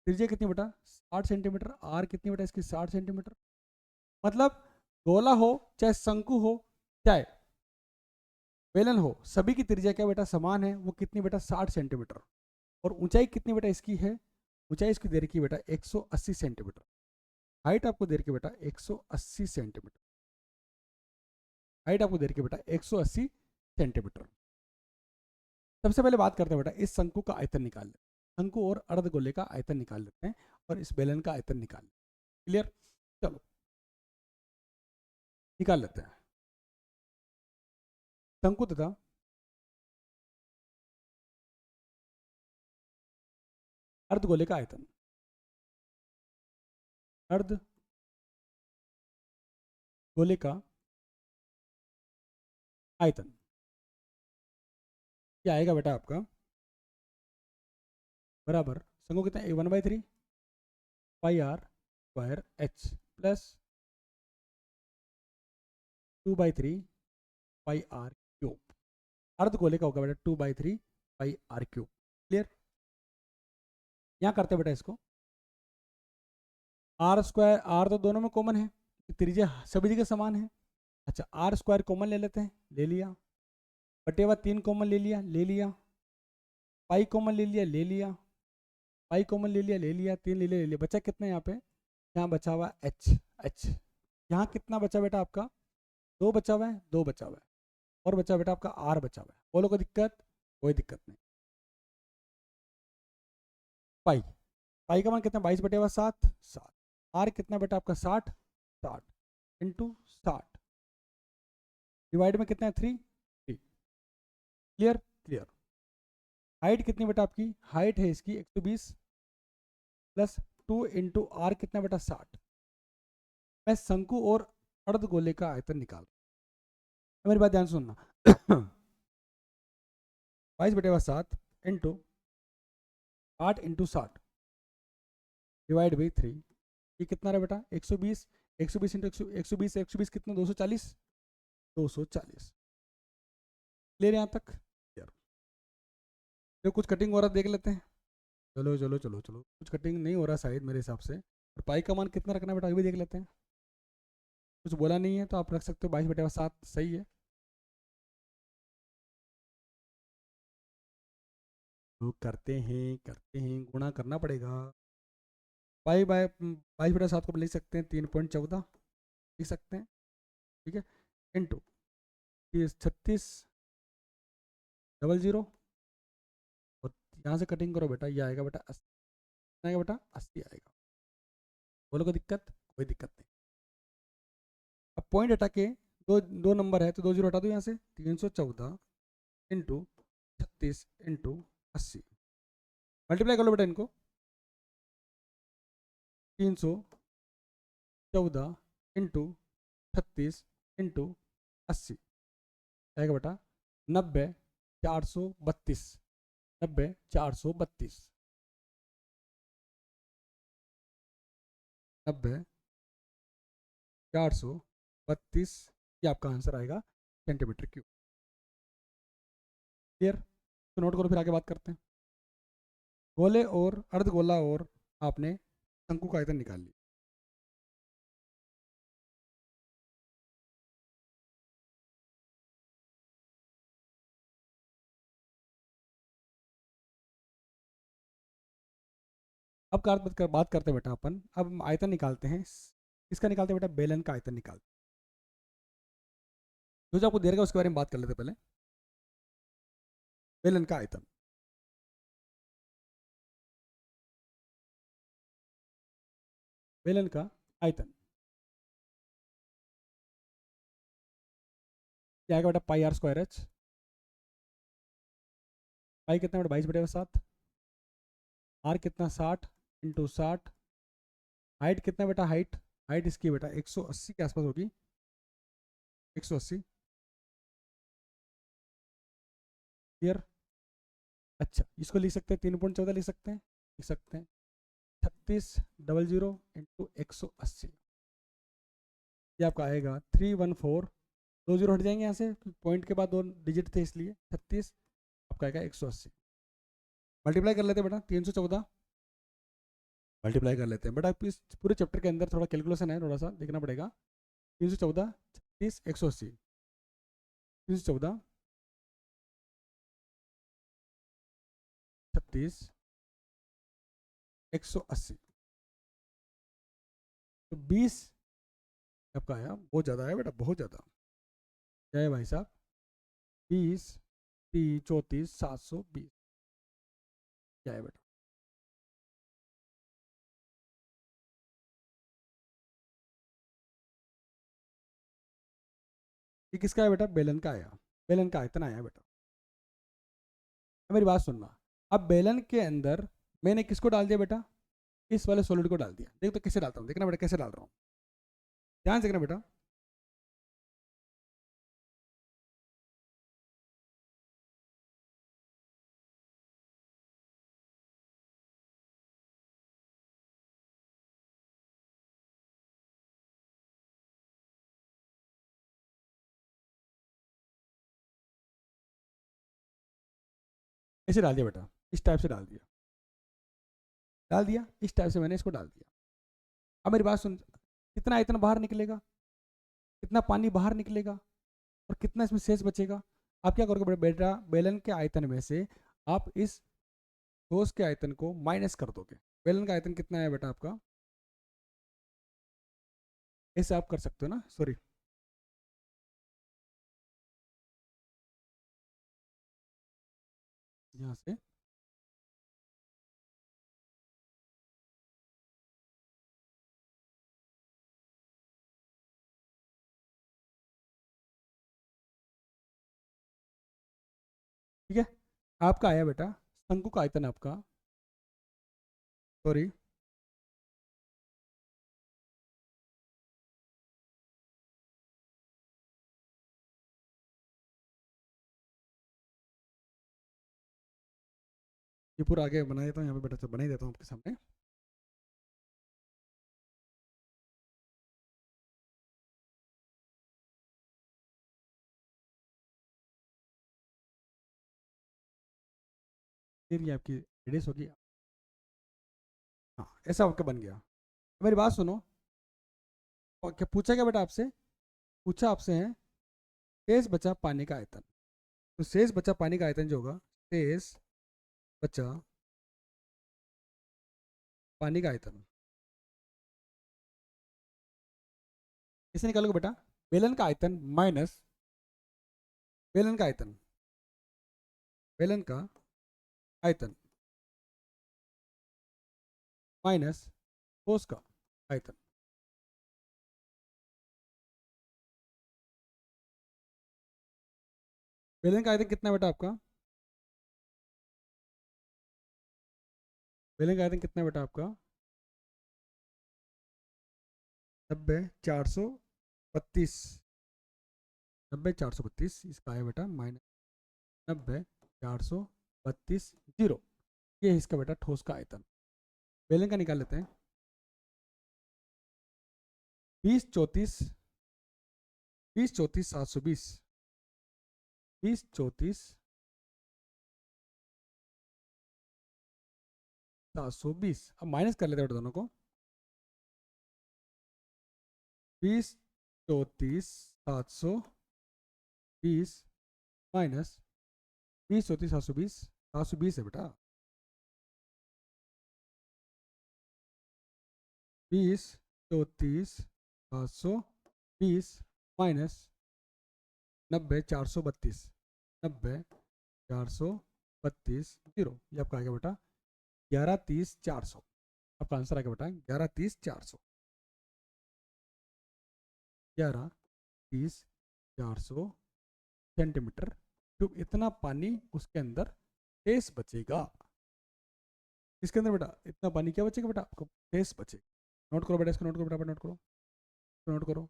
त्रिज्या कितनी बेटा, 60 सेंटीमीटर। आर कितनी बेटा इसकी, 60 सेंटीमीटर। मतलब गोला हो चाहे शंकु हो चाहे बेलन हो, सभी की त्रिज्या क्या बेटा समान है। वो कितनी बेटा, 60 सेंटीमीटर। और ऊंचाई कितनी बेटा इसकी है, ऊंचाई इसकी दे रखी है बेटा 180 सेंटीमीटर, हाइट आपको दे रखी है बेटा 180 सेंटीमीटर, हाइट आपको दे रखी है बेटा 180 सेंटीमीटर। सबसे पहले बात करते हैं बेटा इस शंकु का आयतन निकाल लेते हैं, शंकु और अर्धगोले का आयतन निकाल लेते हैं और इस बेलन का आयतन निकाल लेते हैं। क्लियर, चलो निकाल लेते हैं। शंकु तथा अर्धगोले का आयतन, अर्धगोले का आयतन क्या आएगा बेटा आपका, बराबर शंकु कितना 1/3 pi R square H plus 2/3 pi R cube, अर्धगोले का होगा बेटा 2/3 पाई आर क्यूब। क्लियर, यहाँ करते हैं बेटा इसको आर स्क्वायर, आर तो दोनों में कॉमन है, त्रिज्या सभी जगह समान है। अच्छा आर स्क्वायर कॉमन ले लेते हैं, ले लिया, बटेवा 3 कॉमन ले लिया, ले लिया, पाई कॉमन ले लिया, ले लिया, पाई कॉमन ले लिया, ले लिया, 3 ले लिया, ले लिया, बचा कितना यहाँ पे, यहाँ बचा हुआ एच, एच यहाँ कितना बचा बेटा आपका 2 बचा हुआ है, 2 बचा हुआ है, और बचा बेटा आपका आर बचा हुआ है। बोलो कोई दिक्कत, कोई दिक्कत नहीं। पाई, पाई का मान कितना 22/7, 7, आर कितना बेटा आपका 60, 60 इंटू 60 डिवाइड में कितना है 3, 3। Clear, clear. हाइट कितनी बेटा आपकी, हाइट है इसकी 120 प्लस 2 इंटू आर कितना बेटा 60। मैं शंकु और अर्धगोले का आयतन निकाल, मेरी बात ध्यान सुनना 22/7 इंटू 8 इंटू 60 डिवाइड बाई 3, ये कितना रहा बेटा 120, 120 इंटू 120, 120 कितना 240, 240। क्लियर यहाँ तक, क्लियर। तो कुछ कटिंग हो रहा देख लेते हैं, चलो चलो चलो चलो, कुछ कटिंग नहीं हो रहा शायद मेरे हिसाब से। और पाई का मान कितना रखना बेटा ये भी देख लेते हैं, कुछ बोला नहीं है तो आप रख सकते हो 22/7, सही है। तो करते हैं, गुणा करना पड़ेगा। पाई बाय 22/7 को लिख सकते हैं 3.14 लिख सकते हैं, ठीक है, इंटू 3600, और यहाँ से कटिंग करो बेटा, ये आएगा बेटा 80, आएगा बेटा 80 आएगा। बोलो कोई दिक्कत, कोई दिक्कत नहीं। अब पॉइंट हटा के दो दो नंबर है तो 2 जीरो हटा दो यहाँ से, 314 इंटू 36 इंटू 80, मल्टीप्लाई कर लो बेटा इनको, 314 इंटू 36 इंटू 80 आएगा बेटा 90,432, 90,432, 90,432 ये आपका आंसर आएगा सेंटीमीटर क्यूब। क्लियर, तो नोट करो, फिर आगे बात करते हैं। गोले और अर्धगोला और आपने शंकु का आयतन निकाल लिया। अब बात करते हैं बेटा अपन, अब हम आयतन निकालते हैं, इसका निकालते हैं बेटा बेलन का आयतन निकालते हैं। जो आपको दे रखा है उसके बारे में बात कर लेते हैं पहले। बेलन का आयतन, बेलन का आयतन क्या आएगा बेटा पाई आर स्क्वायर एच, पाई कितना बेटा 22/7, आर कितना 60 इंटू 60, हाइट कितना बेटा, हाइट हाइट इसकी बेटा 180 के आसपास होगी, 180। क्लियर, अच्छा इसको लिख सकते हैं 3.14 लिख सकते हैं, लिख सकते हैं 3600 इंटू 180, ये आपका आएगा 314, 2 जीरो हट जाएंगे यहाँ से, पॉइंट के बाद 2 डिजिट थे इसलिए 36 आपका आएगा 180। मल्टीप्लाई कर लेते हैं बेटा 314, मल्टीप्लाई कर लेते हैं बेटा, इस पूरे चैप्टर के अंदर थोड़ा कैलकुलेशन है, थोड़ा सा देखना पड़ेगा। 314 36 180, 314 36 180। तो 20 आपका आया, बहुत ज़्यादा है बेटा, बहुत ज़्यादा। क्या है भाई साहब? 20 30 34 720। क्या है बेटा? ये किसका है बेटा? बेलन का आया। बेलन का इतना आया बेटा। अब मेरी बात सुनना। अब बेलन के अंदर मैंने किसको डाल दिया बेटा? इस वाले सॉलिड को डाल दिया। देख तो कैसे डालता हूँ, देखना बेटा कैसे डाल रहा हूँ, ध्यान से देखना बेटा। ऐसे डाल दिया बेटा, इस टाइप से डाल दिया, डाल दिया इस टाइप से मैंने इसको डाल दिया। अब मेरी बात सुन, कितना इतना बाहर निकलेगा, कितना पानी बाहर निकलेगा, और कितना इसमें शेष बचेगा? आप क्या करोगे बेटा? बेलन के आयतन में से आप इस ठोस के आयतन को माइनस कर दोगे। बेलन का आयतन कितना है बेटा आपका? ऐसे आप कर सकते हो ना, सॉरी। यहाँ से ठीक है, आपका आया बेटा शंकु का आयतन आपका, सॉरी, ये पूरा आगे बना देता हूँ, यहाँ पे बेटा बना ही देता हूँ आपके सामने। फिर ये आपकी रेडियस होगी। हाँ, ऐसा आपका बन गया। मेरी बात सुनो, और क्या पूछा क्या बेटा आपसे? पूछा आपसे है शेष बचा पानी का आयतन। तो शेष बचा पानी का आयतन जो होगा, शेष बचा पानी का आयतन, इसे निकालोगे बेटा। बेलन का आयतन माइनस बेलन का आयतन, बेलन का आयतन माइनस ठोस का आयतन। बेलन का आयतन कितना है बेटा आपका? बेलन का आयतन कितना है बेटा आपका? 90 432। 90 432 इसका है बेटा माइनस 90 432 जीरो। ये है इसका बेटा ठोस का आयतन। बेलन का निकाल लेते हैं। 20 34 20 34 720। 20 34 720। अब माइनस कर लेते हैं बेटा दोनों को। 20 34 720 माइनस 20 34 720। 720 है बेटा। 20 34 720 माइनस 90 432। 90 432 जीरो। ये आपका आ गया बेटा 11 30 400। आपका आंसर आ गया बेटा 11 30 400। 11 30 400 सेंटीमीटर क्यूब। इतना पानी उसके अंदर शेष बचेगा। इसके अंदर बेटा इतना पानी क्या बचेगा बेटा आपको? शेष बचेगा। नोट करो बेटा, इसको नोट करो बेटा, नोट करो, नोट करो।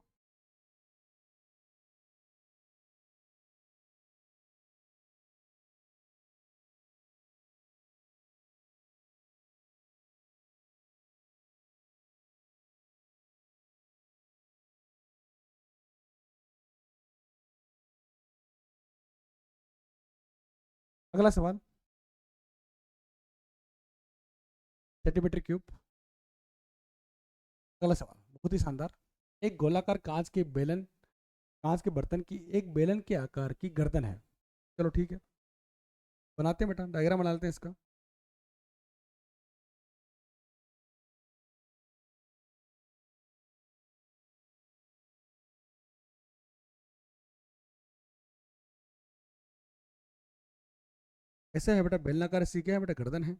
अगला सवाल, सेंटीमीटर क्यूब। अगला सवाल बहुत ही शानदार। एक गोलाकार कांच के बेलन, कांच के बर्तन की एक बेलन के आकार की गर्दन है। चलो ठीक है, बनाते हैं बेटा, डायग्राम बना लेते हैं इसका। कैसे है बेटा? बेलनाकार सी क्या है बेटा? गर्दन है।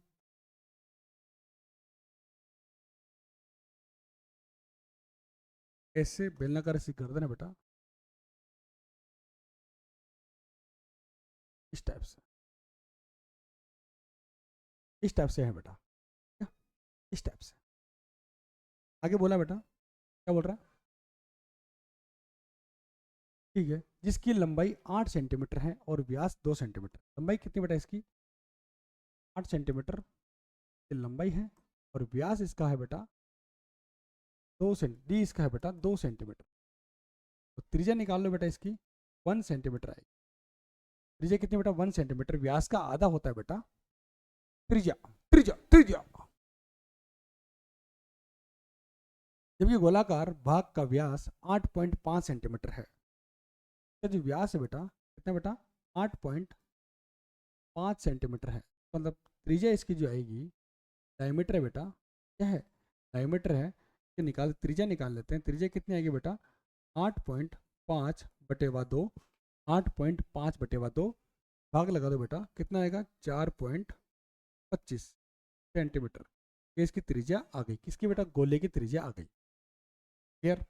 ऐसे बेलनाकार सी गर्दन है बेटा, इस टाइप से, इस टाइप से है बेटा, क्या? इस टाइप से। आगे बोला बेटा, क्या बोल रहा है? ठीक है, जिसकी लंबाई 8 सेंटीमीटर है और व्यास 2 सेंटीमीटर। लंबाई कितनी बेटा इसकी? 8 सेंटीमीटर की लंबाई है और व्यास इसका है बेटा 2 सेंटी, डी इसका है बेटा 2 सेंटीमीटर। तो त्रिज्या निकाल लो बेटा इसकी, 1 सेंटीमीटर आएगी। त्रिज्या कितनी बेटा? 1 सेंटीमीटर। व्यास का आधा होता है बेटा त्रिज्या, त्रिज्या त्रिज्या। जबकि गोलाकार भाग का व्यास 8.5 सेंटीमीटर है। तो जो व्यास है बेटा कितना बेटा? 8.5 सेंटीमीटर है। मतलब त्रिज्या इसकी जो आएगी, डायमीटर है बेटा, क्या है? डायमीटर है। कि निकाल, त्रिज्या निकाल लेते हैं। त्रिज्या कितनी आएगी बेटा? 8.5/2, 8.5/2 भाग लगा दो बेटा, कितना आएगा? 4.25 सेंटीमीटर। ये इसकी त्रिज्या आ गई। किसकी बेटा? गोले की त्रिज्या आ गई। क्लियर?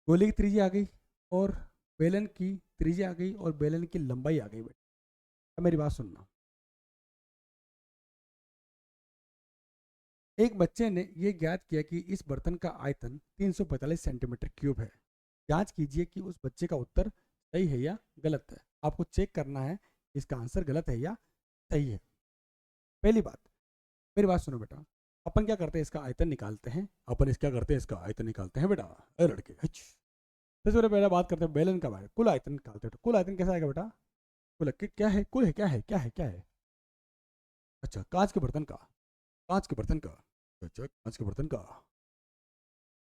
गोले की त्रिज्या आ गई और बेलन की त्रिज्या आ गई और बेलन की लंबाई आ गई बेटा। अब मेरी बात सुनना। एक बच्चे ने यह ज्ञात किया कि इस बर्तन का आयतन 345 सेंटीमीटर क्यूब है। जांच कीजिए कि उस बच्चे का उत्तर सही है या गलत है। आपको चेक करना है इसका आंसर गलत है या सही है। पहली बात, मेरी बात सुनो बेटा, अपन क्या करते हैं? इसका आयतन निकालते हैं। अपन इस क्या करते हैं? इसका आयतन निकालते हैं बेटा। अरे लड़के, सबसे पहले बात करते हैं बेलन का। बारे कुल आयतन निकालते हैं। कुल आयतन कैसा आएगा बेटा? कुल क्या है? कुल है, क्या है, क्या है, क्या है? अच्छा, कांच के बर्तन का, कांच के बर्तन का, अच्छा कांच के बर्तन का,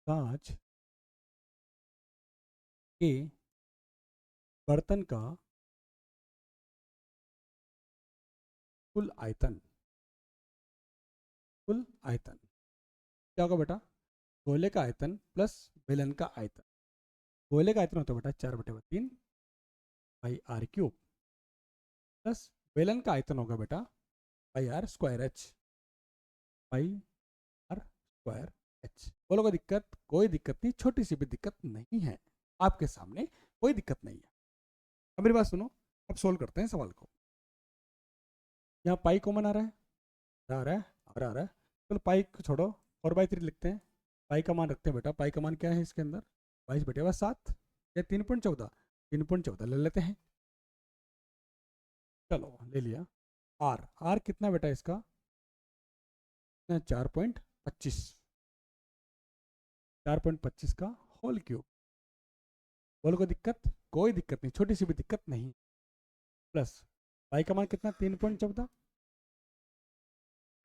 कांच के बर्तन का कुल आयतन, कुल आयतन क्या होगा बेटा? गोले का आयतन प्लस बेलन का आयतन। गोले का आयतन होता है बेटा 4/3 पाई r क्यूब, प्लस बेलन का आयतन होगा बेटा πr²h, πr²h। बोलो कोई दिक्कत? कोई दिक्कत नहीं, छोटी सी भी दिक्कत नहीं है आपके सामने, कोई दिक्कत नहीं है। अब मेरी बात सुनो, अब सोल्व करते हैं सवाल को। यहाँ पाई कॉमन आ रहा है, आ रहा है, आ रहा है। चलो पाई को छोड़ो, 4/3 लिखते हैं। पाई का मान रखते हैं बेटा। पाई का मान क्या है इसके अंदर? 22/7 या 3.14, 3.14 ले लेते हैं। चलो ले लिया। आर, आर कितना बेटा इसका? 4.25, 4.25 का होल क्यूब। बोलो कोई दिक्कत? कोई दिक्कत नहीं, छोटी सी भी दिक्कत नहीं। प्लस पाई का मान कितना? 3.14।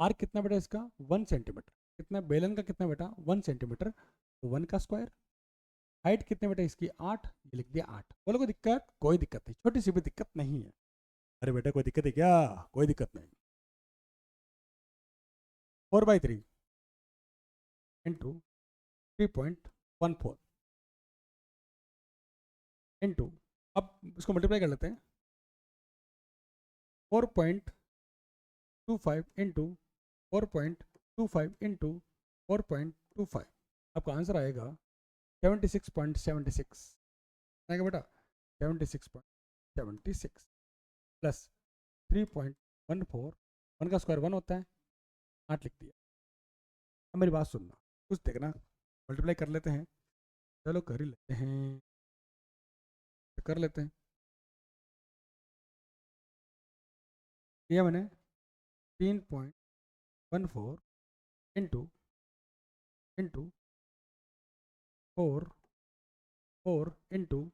आर कितना बेटा इसका? 1 सेंटीमीटर। कितना? बेलन का कितना बेटा? 1 सेंटीमीटर, तो 1 का स्क्वायर। हाइट कितने बेटा इसकी? 8, ये लिख दिया 8। बोलो कोई दिक्कत? कोई दिक्कत नहीं, छोटी सी भी दिक्कत नहीं है। अरे बेटा कोई दिक्कत है क्या? कोई दिक्कत नहीं। 4/3 इंटू 3.14 इंटू, अब इसको मल्टीप्लाई कर लेते हैं। 4.25 इंटू 4.25 इंटू 4.25, आपका आंसर आएगा 76.76 आएगा बेटा। 76.76 प्लस 3.14, 1 का स्क्वायर 1 होता है, 8 लिख दिया। अब मेरी बात सुनना, कुछ देखना, मल्टीप्लाई कर लेते हैं। चलो कर ही लेते हैं, कर लेते हैं। किया मैंने 3.14 इंटू इंटू 4 इंटू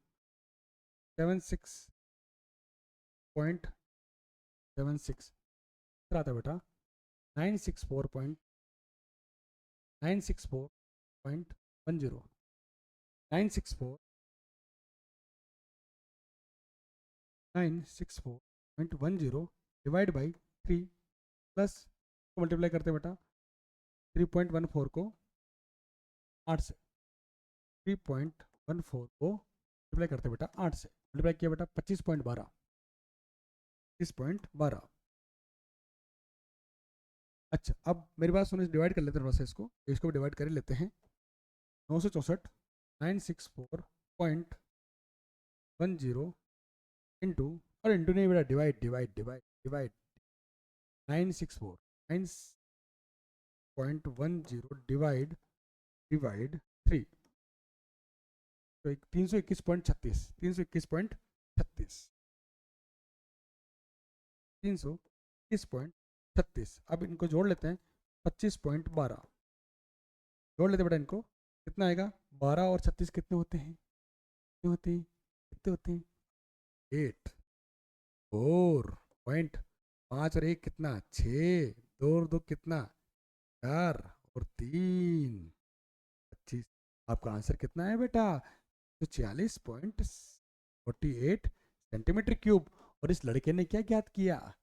76.76 आता है बेटा 964.964.10, 964.10 डिवाइड बाई 3 प्लस मल्टीप्लाई करते हैं बेटा 3.14 को 8 से, 3.14 को मल्टीप्लाई करते हैं बेटा 8 से। मल्टीप्लाई किया बेटा 25.12, 21.12। अच्छा, अब मेरी बात सुनो, डिवाइड कर लेते हैं थोड़ा सा इसको भी डिवाइड कर ही लेते हैं। 964 964.10 इंटू, और इंटू नहीं बेटा, divide divide divide divide 964.10 divide divide 3, तो 321.36, 321.36, 321.36। अब इनको जोड़ लेते हैं, 25.12 जोड़ लेते हैं बेटा इनको, कितना आएगा? 12 और 36 कितने होते हैं? कितने होते हैं? कितने होते हैं? 8, 4 5 और 1 कितना? 6, 2 और 2 कितना? 4 और 3 25। आपका आंसर कितना है बेटा? तो 46.48 सेंटीमीटर क्यूब। और इस लड़के ने क्या ज्ञात किया?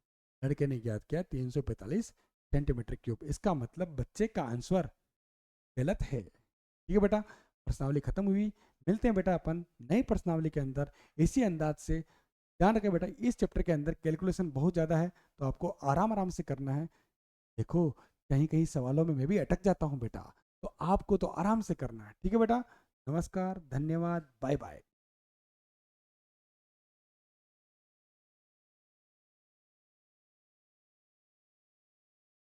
लड़के ने ज्ञात किया 345 सेंटीमीटर क्यूब। इसका मतलब बच्चे का आंसर गलत है। ठीक है बेटा, प्रश्नावली खत्म हुई। मिलते हैं बेटा अपन नई प्रश्नावली के अंदर इसी अंदाज से। ध्यान रखें बेटा, इस चैप्टर के अंदर कैलकुलेशन बहुत ज़्यादा है, तो आपको आराम आराम से करना है। देखो, कहीं कहीं सवालों में मैं भी अटक जाता हूँ बेटा, तो आपको तो आराम से करना है। ठीक है बेटा, नमस्कार, धन्यवाद, बाय बाय।